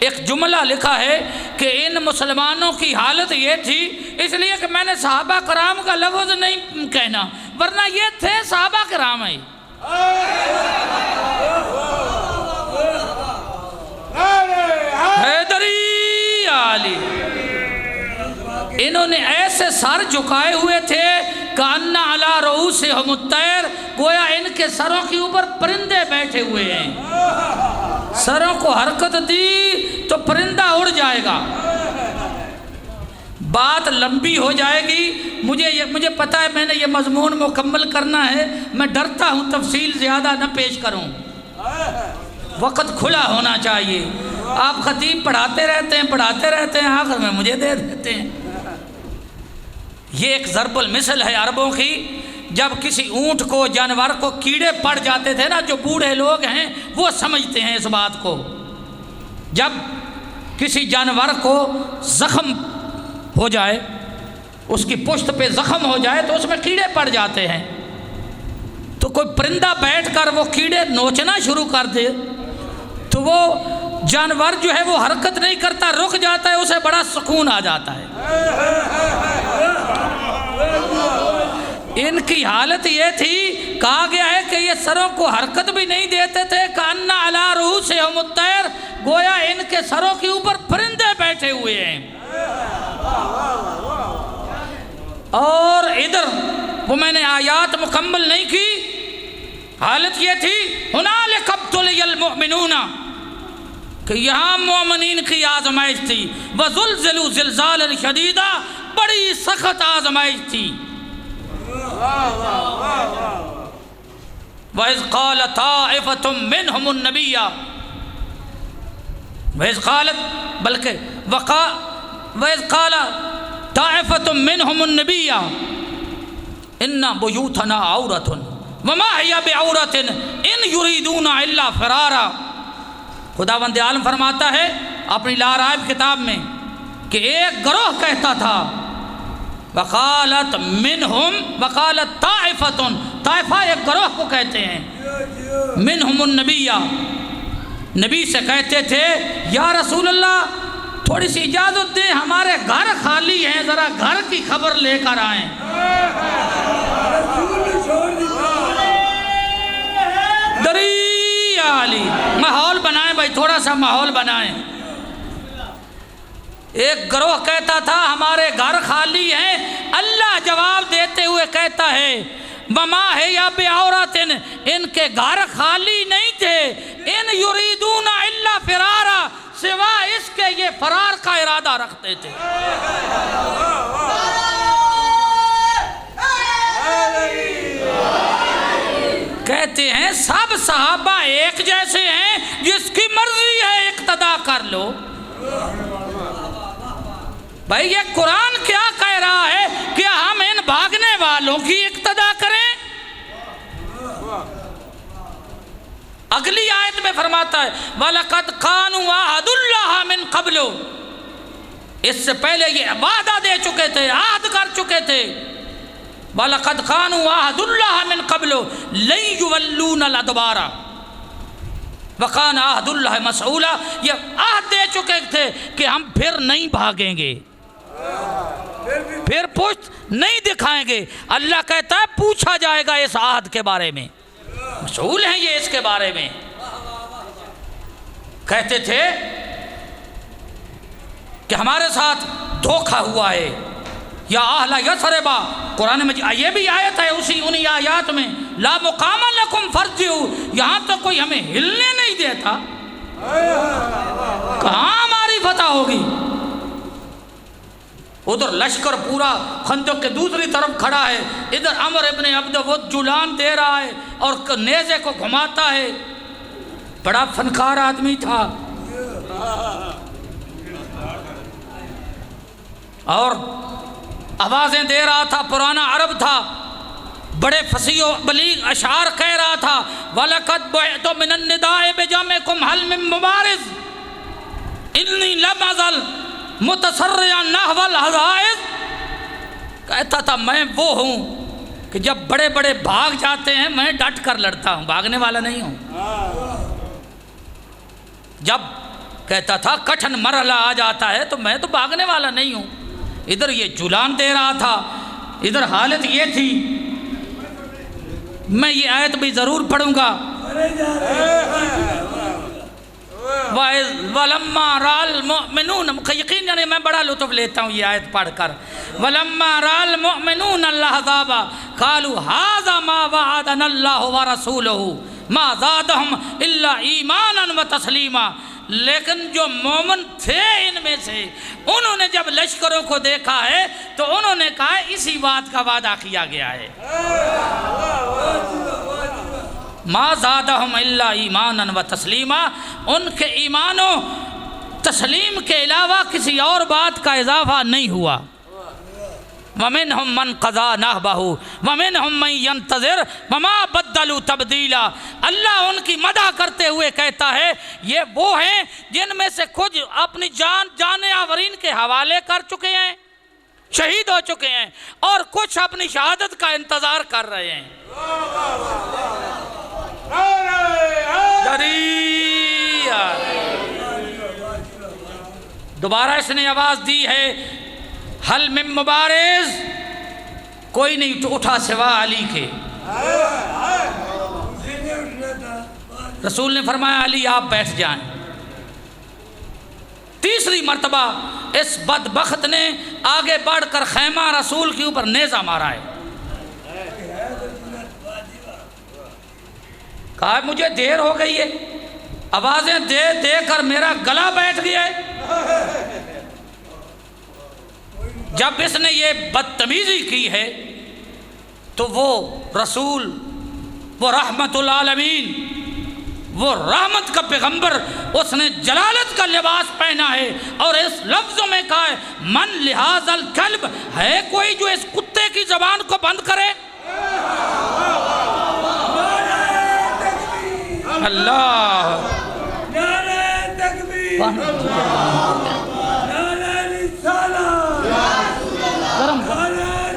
ایک جملہ لکھا ہے کہ ان مسلمانوں کی حالت یہ تھی، اس لیے کہ میں نے صحابہ کرام کا لفظ نہیں کہنا ورنہ یہ تھے صحابہ کرام ہیں۔ حیدری علی، انہوں نے ایسے سر جھکائے ہوئے تھے کأن علی رؤوسہم الطیر، گویا ان کے سروں کے اوپر پرندے بیٹھے ہوئے ہیں، سروں کو حرکت دی تو پرندہ اڑ جائے گا۔ بات لمبی ہو جائے گی، مجھے پتہ ہے میں نے یہ مضمون مکمل کرنا ہے، میں ڈرتا ہوں تفصیل زیادہ نہ پیش کروں، وقت کھلا ہونا چاہیے۔ آپ خطیب پڑھاتے رہتے ہیں آخر میں مجھے دے دیتے ہیں۔ یہ ایک ضرب المثل ہے عربوں کی، جب کسی اونٹ کو جانور کو کیڑے پڑ جاتے تھے نا، جو بوڑھے لوگ ہیں وہ سمجھتے ہیں اس بات کو، جب کسی جانور کو زخم ہو جائے، اس کی پشت پہ زخم ہو جائے تو اس میں کیڑے پڑ جاتے ہیں، تو کوئی پرندہ بیٹھ کر وہ کیڑے نوچنا شروع کر دے تو وہ جانور جو ہے وہ حرکت نہیں کرتا، رک جاتا ہے، اسے بڑا سکون آ جاتا ہے۔ ان کی حالت یہ تھی، کہا گیا ہے کہ یہ سروں کو حرکت بھی نہیں دیتے تھے، کأن علی رؤوسہم الطیر، گویا ان کے سروں کے اوپر پرندے بیٹھے ہوئے ہیں۔ اور ادھر وہ میں نے آیات مکمل نہیں کی، حالت یہ تھی ہنالک ابتلی المؤمنون، کہ یہاں مومنین کی آزمائش تھی، وزلزلوا زلزالا شدیدا، بڑی سخت آزمائش تھی۔ وَإِذْ قَالَ طَائِفَةٌ مِّنْهُمُ النَّبِيَّ، وَإِذْ قَالَتْ بلکہ وَإِذْ قَالَ طَائِفَةٌ مِّنْهُمُ النَّبِيَّ إِنَّ بُيُوتَنَا عَوْرَةٌ وَمَا هِيَ بِعَوْرَةٍ إِنْ يُرِيدُونَ إِلَّا فِرَارًا۔ خداوند عالم فرماتا ہے اپنی لارائب کتاب میں کہ ایک گروہ کہتا تھا، وقالت منہم، وقالت طائفتن، طائفہ ایک گروہ کو کہتے ہیں، منہم النبیہ، نبی سے کہتے تھے یا رسول اللہ تھوڑی سی اجازت دیں، ہمارے گھر خالی ہیں، ذرا گھر کی خبر لے کر آئیں۔ دری علی، ماحول بنائیں بھائی، تھوڑا سا ماحول بنائیں۔ ایک گروہ کہتا تھا ہمارے گھر خالی ہیں، اللہ جواب دیتے ہوئے کہتا ہے وما ہے یا بعورتن، ان کے گھر خالی نہیں تھے، ان یریدون الا فرارا، سوا اس کے یہ فرار کا ارادہ رکھتے تھے۔ کہتے ہیں سب صحابہ ایک جیسے ہیں، جس کی مرضی ہے اقتدا کر لو۔ بھائی یہ قرآن کیا کہہ رہا ہے کہ ہم ان بھاگنے والوں کی اقتدا کریں؟ اگلی آیت میں فرماتا ہے وَلَقَدْ قَانُوا وَعَدُ اللَّهَ مِنْ قَبْلُ، اس سے پہلے یہ وعدہ دے چکے تھے، عہد کر چکے تھے، وَلَقَدْ قَانُوا وَعَدُ اللَّهَ مِنْ قَبْلُ لَن يُوَلُّونَ الْأَدْبَارَ وَكَانَ عَهْدُ اللَّهِ مَسْئُولًا، یہ عہد دے چکے تھے کہ ہم پھر نہیں بھاگیں گے، پھر پشت نہیں دکھائیں گے۔ اللہ کہتا ہے پوچھا جائے گا اس عہد کے بارے میں، مسئول ہیں یہ اس کے بارے میں۔ کہتے تھے کہ ہمارے ساتھ دھوکہ ہوا ہے، یا اہل یثرب، قرآن میں یہ بھی آیت ہے انہی آیات میں، لا مقام لکم فرجعوا، یہاں تو کوئی ہمیں ہلنے نہیں دیتا، کہاں ہماری ہماری فتح ہوگی۔ ادھر لشکر پورا خندق کے دوسری طرف کھڑا ہے، ادھر عمر ابن عبد ود جولان دے رہا ہے اور نیزے کو گھماتا ہے۔ بڑا فنکار آدمی تھا اور آوازیں دے رہا تھا، پرانا عرب تھا، بڑے فصیح و بلیغ اشعار کہہ رہا تھا۔ وَلَقَدْ بُعِثْتُ مِنَ النِّدَاءِ بِجَمْعِكُمْ هَلْ مِن مُبَارِزٍ إِنِّي لَمْ أَزَلْ مُتَسَرِّعًا نَحْوَ الْحَوَائِزِ۔ کہتا تھا میں وہ ہوں کہ جب بڑے بڑے بھاگ جاتے ہیں میں ڈٹ کر لڑتا ہوں، بھاگنے والا نہیں ہوں۔ جب کہتا تھا کٹھن مرحلہ آ جاتا ہے تو میں تو بھاگنے والا نہیں ہوں۔ ادھر یہ جولان دے رہا تھا، ادھر حالت یہ تھی۔ میں یہ آیت بھی ضرور پڑھوں گا۔ وَلَمَّا رَأَى الْمُؤْمِنُونَ، یقین جانے میں بڑا لطف لیتا ہوں یہ آیت پڑھ کر۔ وَلَمَّا رَأَى الْمُؤْمِنُونَ الْأَحْزَابَ قَالُوا هَذَا مَا وَعَدَنَا اللَّهُ وَرَسُولُهُ مَا زَادَهُمْ إِلَّا إِيمَانًا وَتَسْلِيمًا۔ لیکن جو مومن تھے ان میں سے، انہوں نے جب لشکروں کو دیکھا ہے تو انہوں نے کہا اسی بات کا وعدہ کیا گیا ہے۔ ما زادہم الا ایمانا و تسلیما، ان کے ایمان و تسلیم کے علاوہ کسی اور بات کا اضافہ نہیں ہوا۔ وَمِنْهُمْ مَنْ قَضَى نَحْبَهُ وَمِنْهُمْ مَنْ يَنْتَظِرُ وَمَا بَدَّلُوا تَبْدِيلًا۔ اللہ ان کی مدح کرتے ہوئے کہتا ہے یہ وہ ہیں جن میں سے کچھ اپنی جان آورین کے حوالے کر چکے ہیں، شہید ہو چکے ہیں، اور کچھ اپنی شہادت کا انتظار کر رہے ہیں۔ دوبارہ اس نے آواز دی ہے، حل من مبارز، کوئی نہیں اٹھا سوا علی کے۔ رسول نے فرمایا علی آپ بیٹھ جائیں۔ تیسری مرتبہ اس بدبخت نے آگے بڑھ کر خیمہ رسول کے اوپر نیزہ مارا ہے۔ کہا مجھے دیر ہو گئی ہے، آوازیں دے دے کر میرا گلا بیٹھ گیا ہے۔ جب اس نے یہ بدتمیزی کی ہے تو وہ رسول، وہ رحمت العالمین، وہ رحمت کا پیغمبر، اس نے جلالت کا لباس پہنا ہے اور اس لفظوں میں کہا ہے من لحاظ الکلب، ہے کوئی جو اس کتے کی زبان کو بند کرے؟ اللہ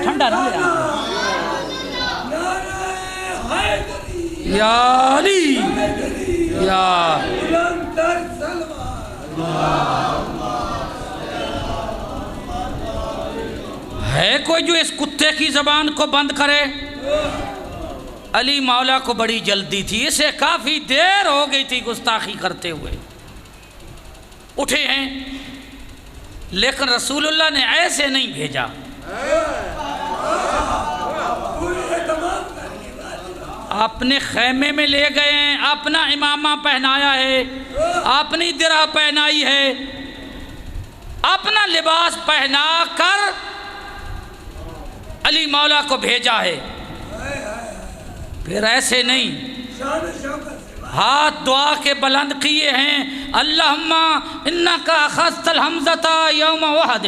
ٹھنڈا نہ یا علی یا ہے کوئی جو اس کتے کی زبان کو بند کرے؟ علی مولا کو بڑی جلدی تھی، اسے کافی دیر ہو گئی تھی گستاخی کرتے ہوئے۔ اٹھے ہیں لیکن رسول اللہ نے ایسے نہیں بھیجا۔ اپنے خیمے میں لے گئے ہیں، اپنا امامہ پہنایا ہے، اپنی درع پہنائی ہے، اپنا لباس پہنا کر علی مولا کو بھیجا ہے۔ پھر ایسے نہیں، ہاتھ دعا کے بلند کیے ہیں، اللہم انکا اخذت الحمزۃ یوم احد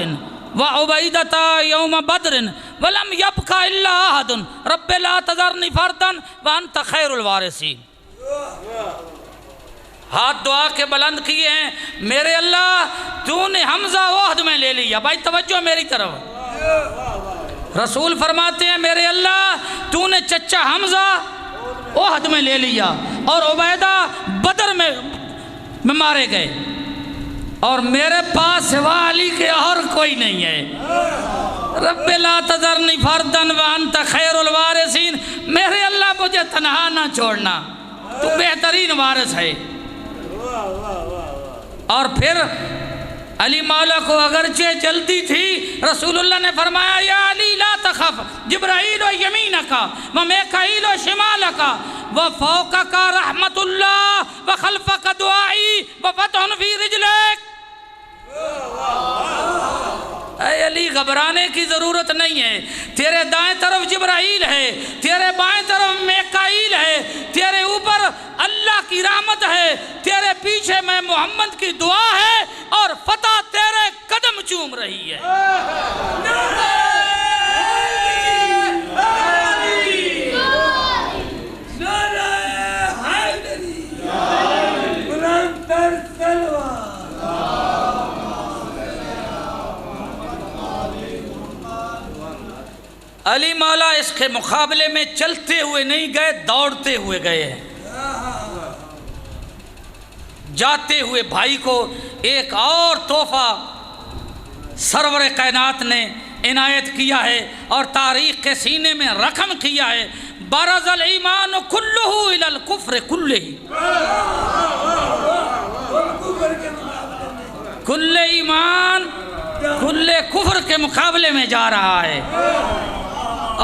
وعبیدۃ یوم بدر ولم یبق الا احد رب لا تذرنی فردا وانت خیر الوارثین۔ ہاتھ دعا کے بلند کیے ہیں، میرے اللہ تو نے حمزہ احد میں لے لیا۔ بھائی توجہ میری طرف، رسول فرماتے ہیں میرے اللہ تو نے چچا حمزہ احد میں لے لیا اور عبیدہ بدر میں مارے گئے، اور میرے پاس سوا علی کے اور کوئی نہیں ہے۔ رب لا تذرنی فردا وانت خیر الوارثین، میرے اللہ مجھے تنہا نہ چھوڑنا، تو بہترین وارث ہے۔ اور پھر علی مولا کو اگرچہ جلدی تھی، رسول اللہ نے فرمایا یا علی لا تخف، جبرائیل و یمینکا و میکائیل و شمالکا و فوقکا رحمت اللہ و خلفک دعائی و فتح فی رجلک۔ اے علی گھبرانے کی ضرورت نہیں ہے، تیرے دائیں طرف جبرائیل ہے، تیرے بائیں طرف میکائیل ہے، تیرے اوپر اللہ کی رحمت ہے، تیرے پیچھے میں محمد کی دعا ہے اور فتح تیرے قدم چوم رہی ہے۔ علی مولا اس کے مقابلے میں چلتے ہوئے نہیں گئے، دوڑتے ہوئے گئے ہیں۔ جاتے ہوئے بھائی کو ایک اور تحفہ سرور کائنات نے عنایت کیا ہے اور تاریخ کے سینے میں رقم کیا ہے، برز الایمان کلہ الی الکفر کلہ، کل ایمان کل کفر کے مقابلے میں جا رہا ہے۔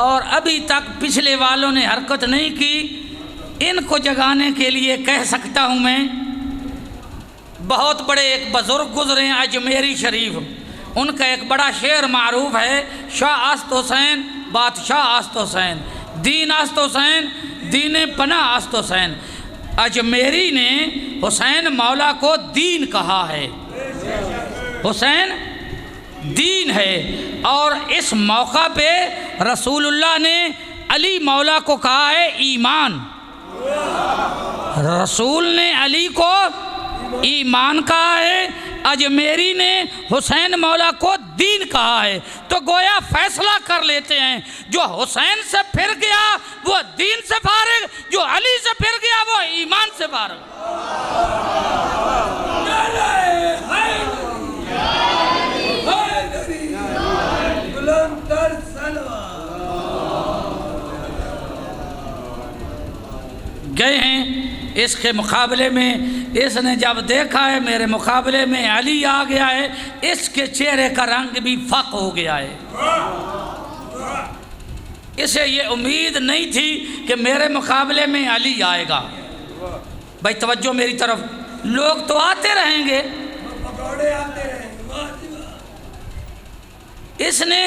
اور ابھی تک پچھلے والوں نے حرکت نہیں کی، ان کو جگانے کے لیے کہہ سکتا ہوں میں، بہت بڑے ایک بزرگ گزرے ہیں اجمیری شریف، ان کا ایک بڑا شعر معروف ہے، شاہ آست حسین بادشاہ آست حسین، دین آست حسین دین پناہ آست حسین۔ اجمیری نے حسین مولا کو دین کہا ہے، حسین دین ہے، اور اس موقع پہ رسول اللہ نے علی مولا کو کہا ہے ایمان، رسول نے علی کو ایمان کہا ہے، اجمیری نے حسین مولا کو دین کہا ہے، تو گویا فیصلہ کر لیتے ہیں، جو حسین سے پھر گیا وہ دین سے فارغ، جو علی سے پھر گیا وہ ایمان سے فارغ۔ گئے ہیں اس کے مقابلے میں، اس نے جب دیکھا ہے میرے مقابلے میں علی آ گیا ہے، اس کے چہرے کا رنگ بھی فق ہو گیا ہے، اسے یہ امید نہیں تھی کہ میرے مقابلے میں علی آئے گا۔ بھائی توجہ میری طرف، لوگ تو آتے رہیں گے، اس نے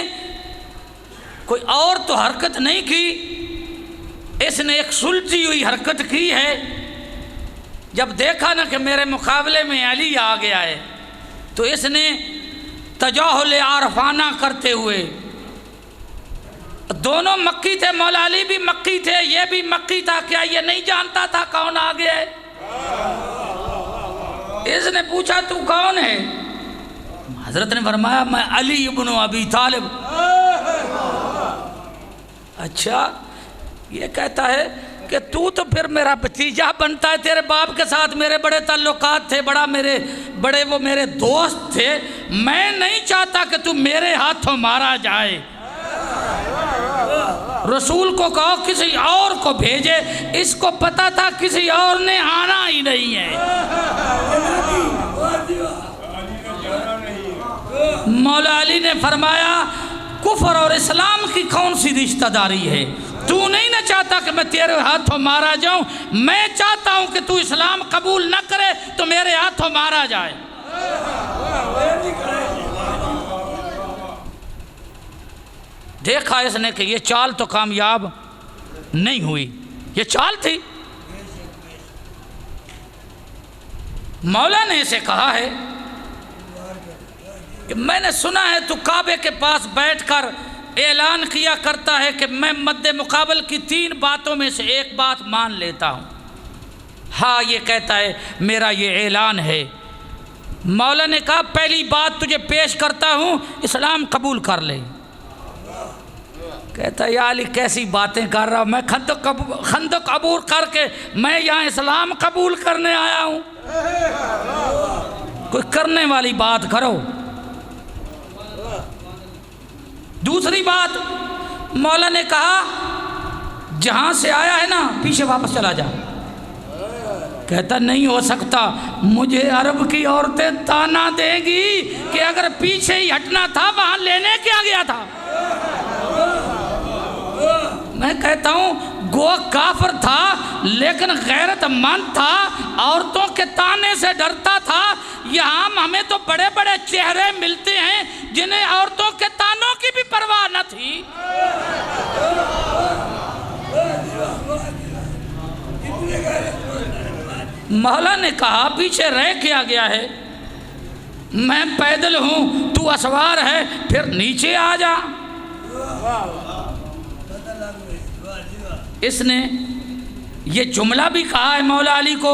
کوئی اور تو حرکت نہیں کی، اس نے ایک سلجھی ہوئی حرکت کی ہے۔ جب دیکھا نا کہ میرے مقابلے میں علی آ گیا ہے تو اس نے تجاہل عارفانہ کرتے ہوئے، دونوں مکی تھے، مولا علی بھی مکی تھے، یہ بھی مکی تھا، کیا یہ نہیں جانتا تھا کون آ گیا ہے؟ اس نے پوچھا تو کون ہے؟ حضرت نے فرمایا میں علی ابن ابی طالب۔ اچھا، یہ کہتا ہے کہ تو پھر میرا بھتیجا بنتا ہے، تیرے باپ کے ساتھ میرے بڑے تعلقات تھے، وہ میرے دوست تھے، میں نہیں چاہتا کہ تو میرے ہاتھوں مارا جائے، رسول کو کہو کسی اور کو بھیجے۔ اس کو پتا تھا کسی اور نے آنا ہی نہیں ہے۔ مولا علی نے فرمایا کفر اور اسلام کی کون سی رشتہ داری ہے؟ تو نہیں نہ چاہتا کہ میں تیرے ہاتھوں مارا جاؤں، میں چاہتا ہوں کہ تو اسلام قبول نہ کرے تو میرے ہاتھوں مارا جائے۔ دیکھا اس نے کہ یہ چال تو کامیاب نہیں ہوئی، یہ چال تھی۔ مولا نے اسے کہا ہے کہ میں نے سنا ہے تو کعبے کے پاس بیٹھ کر اعلان کیا کرتا ہے کہ میں مد مقابل کی 3 باتوں میں سے ایک بات مان لیتا ہوں۔ ہاں، یہ کہتا ہے میرا یہ اعلان ہے۔ مولا نے کہا پہلی بات تجھے پیش کرتا ہوں، اسلام قبول کر لے۔ کہتا ہے یا علی کیسی باتیں کر رہا ہوں، میں خندق عبور کر کے میں یہاں اسلام قبول کرنے آیا ہوں، کوئی کرنے والی بات کرو۔ دوسری بات، مولا نے کہا جہاں سے آیا ہے نا پیچھے واپس چلا جا۔ کہتا نہیں ہو سکتا، مجھے عرب کی عورتیں تانا دیں گی کہ اگر پیچھے ہی ہٹنا تھا وہاں لینے کیا گیا تھا۔ میں کہتا ہوں گو کافر تھا لیکن غیرت مند تھا، عورتوں کے تانے سے ڈرتا تھا۔ یہاں ہمیں تو بڑے بڑے چہرے ملتے ہیں جنہیں عورتوں کے تانوں کی بھی پرواہ نہ تھی۔ مولا نے کہا پیچھے رہ کیا گیا ہے، میں پیدل ہوں، تو اسوار ہے، پھر نیچے آ جا۔ اس نے یہ جملہ بھی کہا ہے مولا علی کو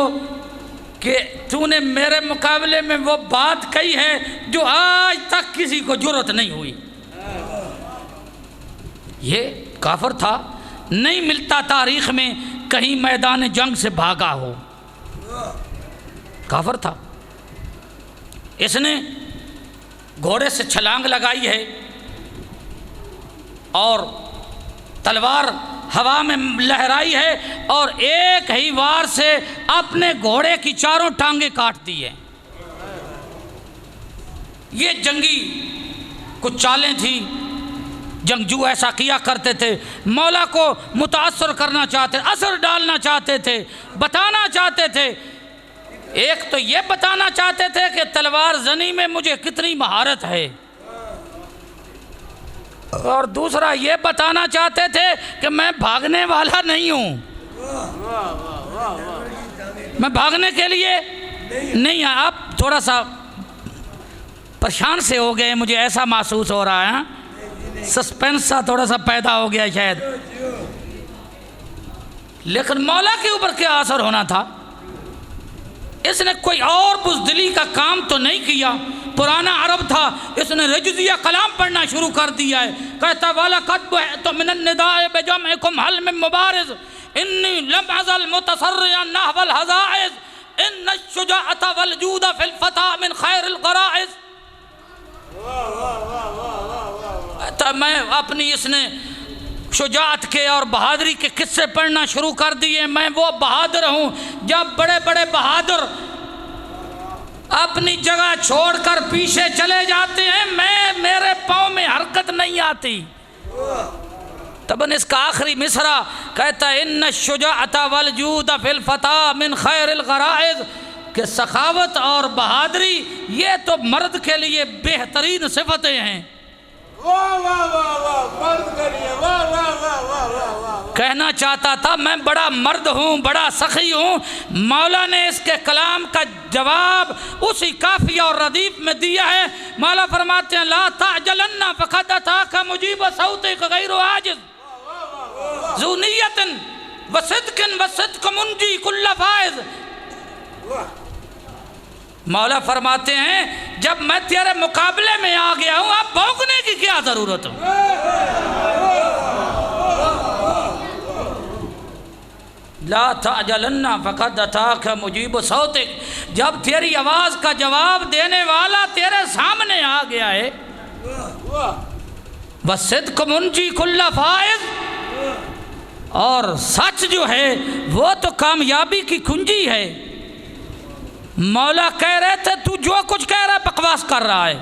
کہ تو نے میرے مقابلے میں وہ بات کہی ہے جو آج تک کسی کو جرأت نہیں ہوئی۔ یہ کافر تھا، نہیں ملتا تاریخ میں کہیں میدان جنگ سے بھاگا ہو، کافر تھا۔ اس نے گھوڑے سے چھلانگ لگائی ہے اور تلوار ہوا میں لہرائی ہے اور ایک ہی وار سے اپنے گھوڑے کی چاروں ٹانگیں کاٹ دی ہیں۔ یہ جنگی کچھ چالیں تھیں، جنگجو ایسا کیا کرتے تھے، مولا کو متاثر کرنا چاہتے، اثر ڈالنا چاہتے تھے، بتانا چاہتے تھے۔ ایک تو یہ بتانا چاہتے تھے کہ تلوار زنی میں مجھے کتنی مہارت ہے، اور دوسرا یہ بتانا چاہتے تھے کہ میں بھاگنے والا نہیں ہوں، میں بھاگنے کے لیے نہیں۔ آپ تھوڑا سا پریشان سے ہو گئے، مجھے ایسا محسوس ہو رہا ہے، سسپینس سا تھوڑا سا پیدا ہو گیا شاید۔ لیکن مولا کے اوپر کیا اثر ہونا تھا؟ اس نے کوئی اور بزدلی کا کام تو نہیں کیا، پرانا عرب تھا، اس نے رجزیہ کلام پڑھنا شروع کر دیا ہے۔ کہتا وَلَقَدْ بُعِثْتُ مِنَ النِّدَاءِ بِجَمْعِكُمْ هَلْ مِن مُبَارِزٍ إِنِّي لَمْ أَزَلْ مُتَصَرِّعًا نَحْوَ الْحَزَائِزِ إِنَّ الشُّجَاعَةَ وَالْجُودَ فِي الْفَتَىٰ مِنْ خَيْرِ الْغَرَائِزِ۔ میں اپنی اس نے شجاعت کے اور بہادری کے قصے پڑھنا شروع کر دیے۔ میں وہ بہادر ہوں، جب بڑے بڑے بہادر اپنی جگہ چھوڑ کر پیچھے چلے جاتے ہیں، میرے پاؤں میں حرکت نہیں آتی۔ تبن اس کا آخری مصرع کہتا ہے ان الشجاعۃ والجود فی الفتیٰ من خیر الغرائز، کہ سخاوت اور بہادری یہ تو مرد کے لیے بہترین صفتیں ہیں۔ کہنا چاہتا تھا میں بڑا مرد ہوں، بڑا سخی ہوں۔ مولا نے اس کے کلام کا جواب اسی قافیہ اور ردیف میں دیا ہے۔ مولا فرماتے ہیں لا تعجلن فقد اتاک مجیب صوتک غیر عاجز ذو نیت وصدق وصدق منجی کل فائز۔ مولا فرماتے ہیں جب میں تیرے مقابلے میں آ گیا ہوں، اب بھونکنے کی کیا ضرورت ہے؟ لا تعجلن فقد اتاک مجیب صوتک، جب تیری آواز کا جواب دینے والا تیرے سامنے آ گیا ہے۔ وصدق منجی کل فائز، اور سچ جو ہے وہ تو کامیابی کی کنجی ہے۔ مولا کہہ رہے تھے تو جو کچھ کہہ رہا ہے بکواس کر رہا ہے،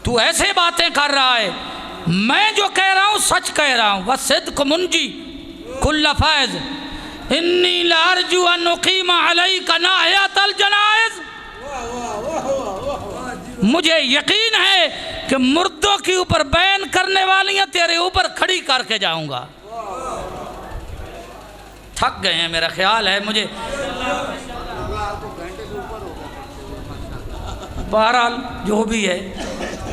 تو ایسے باتیں کر رہا ہے، میں جو کہہ رہا ہوں سچ کہہ رہا ہوں۔ وصدق منجی کل فائز انی لارجو ان اقیم علیک ناحیۃ الجنائز، مجھے یقین ہے کہ مردوں کے اوپر بیان کرنے والیاں تیرے اوپر کھڑی کر کے جاؤں گا۔ تھک گئے ہیں میرا خیال ہے، مجھے بہرحال جو بھی ہے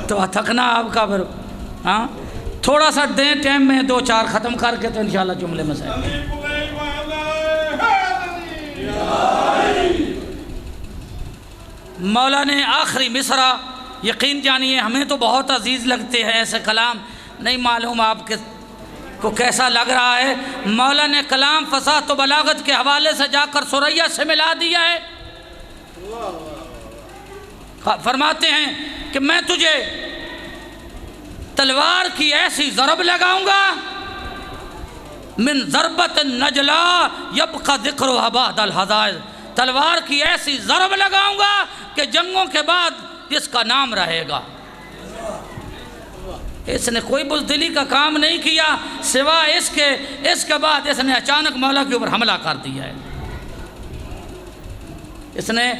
تو تھکنا آپ کا، پھر ہاں تھوڑا سا دیں ٹائم میں دو چار ختم کر کے تو انشاءاللہ جملے میں سے۔ مولا نے آخری مصرع، یقین جانیے ہمیں تو بہت عزیز لگتے ہیں ایسے کلام، نہیں معلوم آپ کو کیسا لگ رہا ہے۔ مولا نے کلام فصاحت و بلاغت کے حوالے سے جا کر ثریا سے ملا دیا ہے۔ فرماتے ہیں کہ میں تجھے تلوار کی ایسی ضرب لگاؤں گا من ضربت نجلا یبقى ذکرها بعد الحزائز، تلوار کی ایسی ضرب لگاؤں گا کہ جنگوں کے بعد جس کا نام رہے گا۔ اس نے کوئی بزدلی کا کام نہیں کیا سوائے اس کے بعد اس نے اچانک مولا کے اوپر حملہ کر دیا ہے۔ اس نے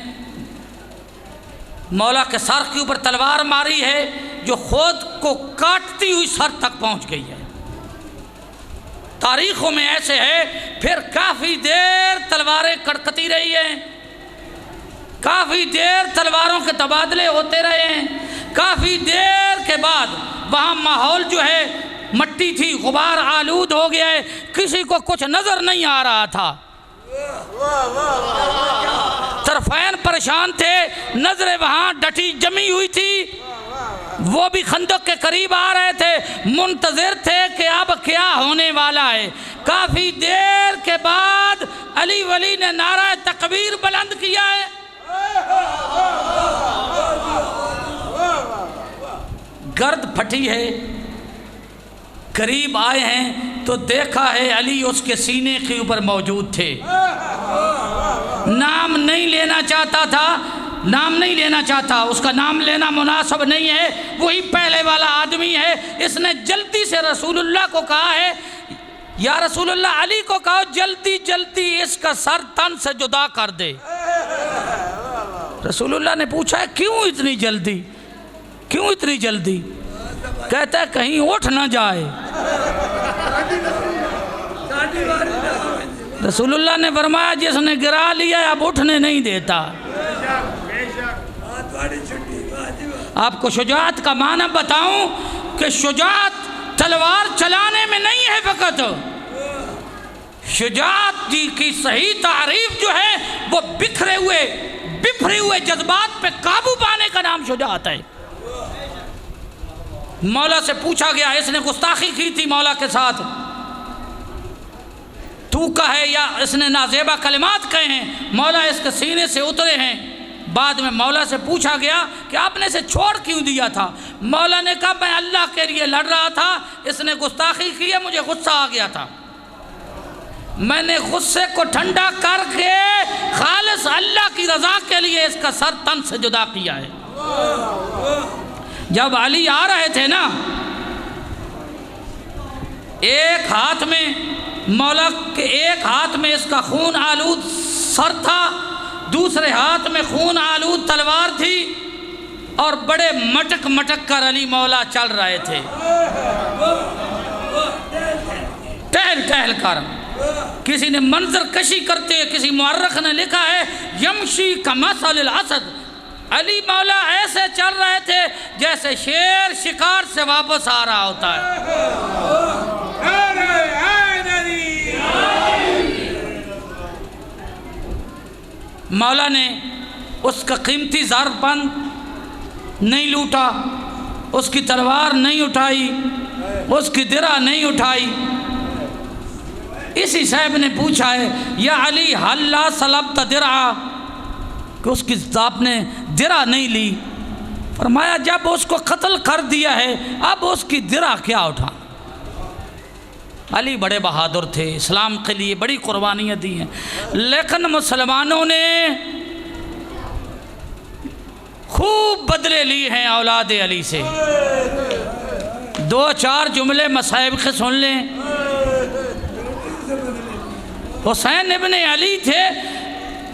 مولا کے سر کے اوپر تلوار ماری ہے جو خود کو کاٹتی ہوئی سر تک پہنچ گئی ہے۔ تاریخوں میں ایسے ہے، پھر کافی دیر تلواریں کڑکتی رہی ہیں، کافی دیر تلواروں کے تبادلے ہوتے رہے ہیں، کافی دیر کے بعد وہاں ماحول جو ہے مٹی تھی، غبار آلود ہو گیا ہے، کسی کو کچھ نظر نہیں آ رہا تھا، طرفین پریشان تھے، نظریں وہاں ڈٹی جمی ہوئی تھی، وہ بھی خندق کے قریب آ رہے تھے، منتظر تھے کہ اب کیا ہونے والا ہے۔ کافی دیر کے بعد علی ولی نے نعرہ تکبیر بلند کیا ہے، گرد پھٹی ہے، قریب آئے ہیں تو دیکھا ہے علی اس کے سینے کے اوپر موجود تھے۔ نام نہیں لینا چاہتا تھا، نام نہیں لینا چاہتا، اس کا نام لینا مناسب نہیں ہے، وہی پہلے والا آدمی ہے۔ اس نے جلدی سے رسول اللہ کو کہا ہے، یا رسول اللہ، علی کو کہو جلدی جلدی اس کا سر تن سے جدا کر دے۔ رسول اللہ نے پوچھا ہے کیوں اتنی جلدی، کیوں اتنی جلدی؟ کہتا ہے کہیں اٹھ نہ جائے۔ رسول اللہ نے فرمایا جس نے گرا لیا اب اٹھنے نہیں دیتا۔ آپ کو شجاعت کا معنی بتاؤں کہ شجاعت تلوار چلانے میں نہیں ہے فقط، شجاعت جی کی صحیح تعریف جو ہے وہ بکھرے ہوئے جذبات پہ قابو پانے کا نام شجاعت ہے۔ مولا سے پوچھا گیا، اس نے گستاخی کی تھی مولا کے ساتھ، تو کہے یا اس نے نازیبہ کلمات کہے ہیں، مولا اس کے سینے سے اترے ہیں۔ بعد میں مولا سے پوچھا گیا کہ آپ نے اسے چھوڑ کیوں دیا تھا؟ مولا نے کہا میں اللہ کے لیے لڑ رہا تھا، اس نے گستاخی کی ہے، مجھے غصہ آ گیا تھا، میں نے غصے کو ٹھنڈا کر کے خالص اللہ کی رضا کے لیے اس کا سر تن سے جدا کیا ہے۔ جب علی آ رہے تھے نا، ایک ہاتھ میں مولا کے ایک ہاتھ میں اس کا خون آلود سر تھا، دوسرے ہاتھ میں خون آلود تلوار تھی، اور بڑے مٹک مٹک کر علی مولا چل رہے تھے، ٹہل ٹہل کر۔ کسی نے منظر کشی کرتے ہوئے، کسی مورخ نے لکھا ہے یمشی کمثل الاسد، علی مولا ایسے چل رہے تھے جیسے شیر شکار سے واپس آ رہا ہوتا ہے۔ مولا نے اس کا قیمتی زر بند نہیں لوٹا، اس کی تلوار نہیں اٹھائی، اس کی درع نہیں اٹھائی۔ اسی صاحب نے پوچھا ہے یا علی حل لا سلبت درعا، کہ اس کی آپ نے درع نہیں لی۔ فرمایا جب اس کو قتل کر دیا ہے اب اس کی درع کیا اٹھا۔ علی بڑے بہادر تھے، اسلام کے لیے بڑی قربانیاں دی ہیں، لیکن مسلمانوں نے خوب بدلے لیے ہیں اولاد علی سے۔ دو چار جملے مصائب کے سن لیں۔ حسین ابن علی تھے،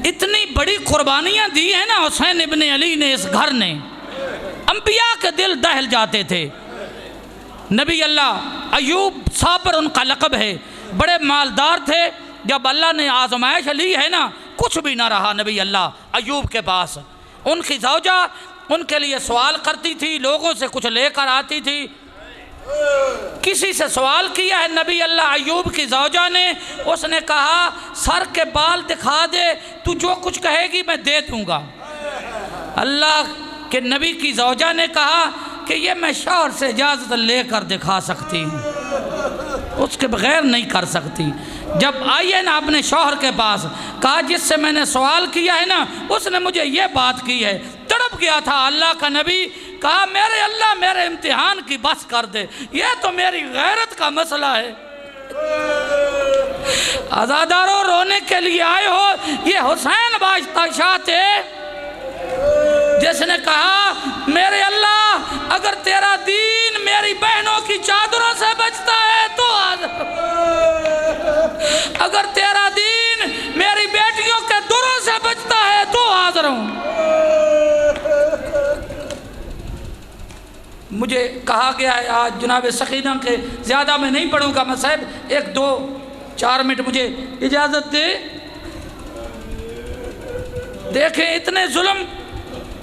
اتنی بڑی قربانیاں دی ہیں نا حسین ابن علی نے، اس گھر نے، انبیاء کے دل دہل جاتے تھے۔ نبی اللہ ایوب صابر ان کا لقب ہے، بڑے مالدار تھے، جب اللہ نے آزمائش لی ہے نا کچھ بھی نہ رہا نبی اللہ ایوب کے پاس۔ ان کی زوجہ ان کے لیے سوال کرتی تھی، لوگوں سے کچھ لے کر آتی تھی۔ کسی سے سوال کیا ہے نبی اللہ ایوب کی زوجہ نے، اس نے کہا سر کے بال دکھا دے، تو جو کچھ کہے گی میں دے دوں گا۔ اللہ کے نبی کی زوجہ نے کہا کہ یہ میں شوہر سے اجازت لے کر دکھا سکتی ہوں، اس کے بغیر نہیں کر سکتی۔ جب آئیے نا اپنے شوہر کے پاس، کہا جس سے میں نے سوال کیا ہے نا اس نے مجھے یہ بات کی ہے، تڑپ گیا تھا اللہ کا نبی، کہا میرے اللہ میرے امتحان کی بس کر دے، یہ تو میری غیرت کا مسئلہ ہے۔ عزاداروں رونے کے لیے آئے ہو، یہ حسین باشتہ شاہ تھے جس نے کہا میرے اللہ اگر تیرا دین میری بہن اگر تیرا دین میری بیٹیوں کے دروں سے بچتا ہے تو حاضر ہوں۔ مجھے کہا گیا ہے آج جناب سکینہ کے، زیادہ میں نہیں پڑھوں گا میں صاحب، 1 2 4 منٹ مجھے اجازت دے۔ دیکھیں اتنے ظلم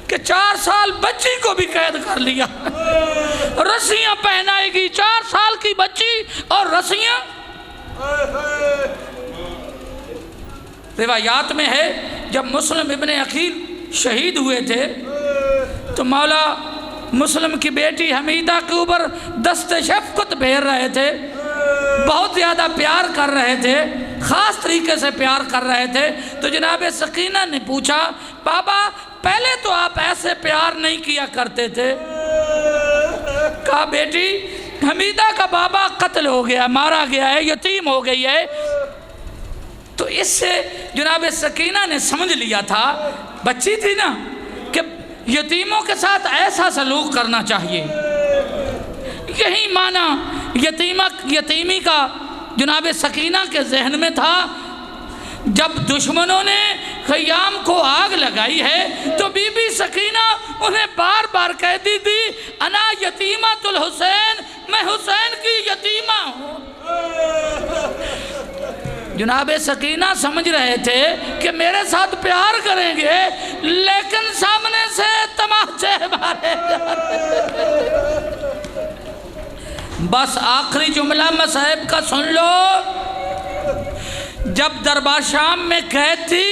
کہ 4 سال بچی کو بھی قید کر لیا، رسیاں پہنائے گی، 4 سال کی بچی اور رسیاں۔ روایات میں ہے جب مسلم ابن عقیل شہید ہوئے تھے تو مولا مسلم کی بیٹی حمیدہ کے اوپر دست شفقت بھیر رہے تھے، بہت زیادہ پیار کر رہے تھے، خاص طریقے سے پیار کر رہے تھے۔ تو جناب سکینہ نے پوچھا بابا پہلے تو آپ ایسے پیار نہیں کیا کرتے تھے۔ کہا بیٹی حمیدہ کا بابا قتل ہو گیا، مارا گیا ہے، یتیم ہو گئی ہے۔ تو اس سے جناب سکینہ نے سمجھ لیا تھا، بچی تھی نا، کہ یتیموں کے ساتھ ایسا سلوک کرنا چاہیے۔ یہی معنی یتیمی کا جناب سکینہ کے ذہن میں تھا۔ جب دشمنوں نے خیام کو آگ لگائی ہے تو بی بی سکینہ انہیں بار بار کہتی تھی انا یتیمۃ الحسین، میں حسین کی یتیمہ ہوں۔ جناب سکینہ سمجھ رہے تھے کہ میرے ساتھ پیار کریں گے لیکن سامنے سے تماچے مارے جاتے۔ بس آخری جملہ مصاحب کا سن لو۔ جب دربار شام میں قید تھی،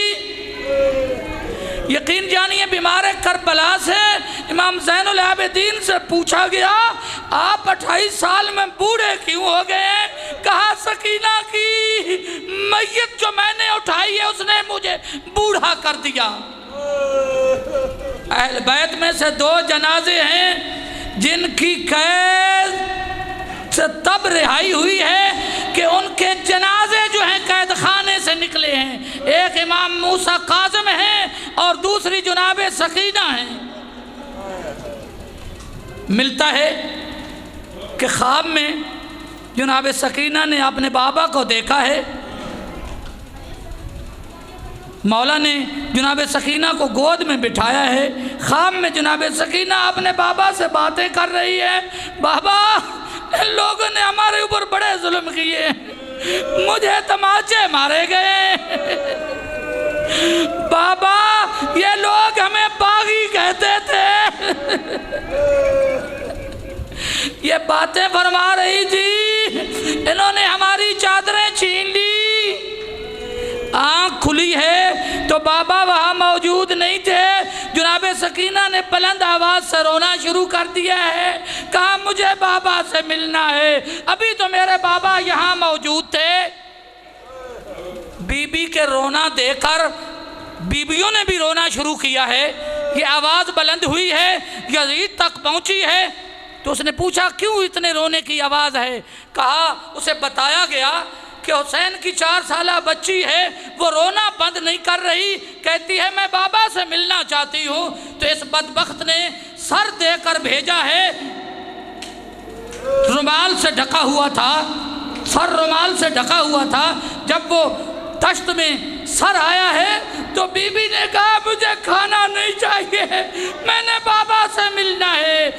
یقین جانیے بیمار کربلا سے امام زین العابدین سے پوچھا گیا آپ 28 سال میں بوڑھے کیوں ہو گئے ہیں؟ کہا سکینہ کی میت جو میں نے اٹھائی ہے اس نے مجھے بوڑھا کر دیا۔ اہل بیت میں سے 2 جنازے ہیں جن کی قید سے تب رہائی ہوئی ہے کہ ان کے جنازے جو ہیں قید خانے سے نکلے ہیں۔ ایک امام موسیٰ کاظم ہیں اور دوسری جناب سکینہ ہیں۔ ملتا ہے کہ خواب میں جناب سکینہ نے اپنے بابا کو دیکھا ہے، مولا نے جناب سکینہ کو گود میں بٹھایا ہے۔ خواب میں جناب سکینہ اپنے بابا سے باتیں کر رہی ہے، بابا ان لوگوں نے ہمارے اوپر بڑے ظلم کیے، مجھے تماچے مارے گئے، بابا یہ لوگ ہمیں باغی کہتے تھے۔ یہ باتیں فرما رہی تھی، انہوں نے ہماری چادریں چھین لی۔ آنکھ کھلی ہے تو بابا وہاں موجود نہیں تھے۔ جناب سکینہ نے بلند آواز سے رونا شروع کر دیا ہے، کہا مجھے بابا سے ملنا ہے، ابھی تو میرے بابا یہاں موجود تھے۔ بی بی کے رونا دیکھ کر بیویوں نے بھی رونا شروع کیا ہے۔ یہ آواز بلند ہوئی ہے، یزید تک پہنچی ہے۔ تو اس نے پوچھا کیوں اتنے رونے کی آواز ہے؟ کہا اسے بتایا گیا کہ حسین کی 4 سالہ بچی ہے، وہ رونا بند نہیں کر رہی، کہتی ہے میں بابا سے ملنا چاہتی ہوں۔ تو اس بدبخت نے سر دے کر بھیجا ہے، رومال سے ڈھکا ہوا تھا، سر رومال سے ڈھکا ہوا تھا۔ جب وہ تشت میں سر آیا ہے تو بی بی نے کہا مجھے کھانا نہیں چاہیے، میں نے بابا سے ملنا ہے۔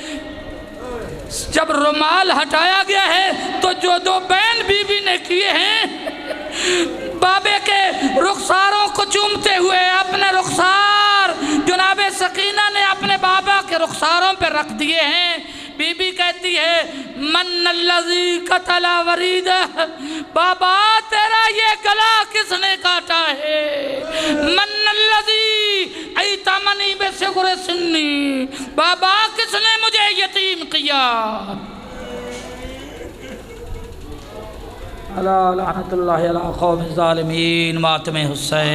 جب رومال ہٹایا گیا ہے تو جو 2 بین بی بی نے کیے ہیں، بابے کے رخساروں کو چومتے ہوئے اپنے رخسار جناب سکینہ نے اپنے بابا کے رخساروں پہ رکھ دیے ہیں۔ بی بی کہتی ہے من الذی قتل وریدہ، بابا تیرا یہ گلا کس نے کاٹا ہے؟ من الذی ایتمنی بصغر سنی، بابا کس نے مجھے یتیم کیا؟ اللہ لعنت اللہ علی قوم الظالمین، ماتم حسین۔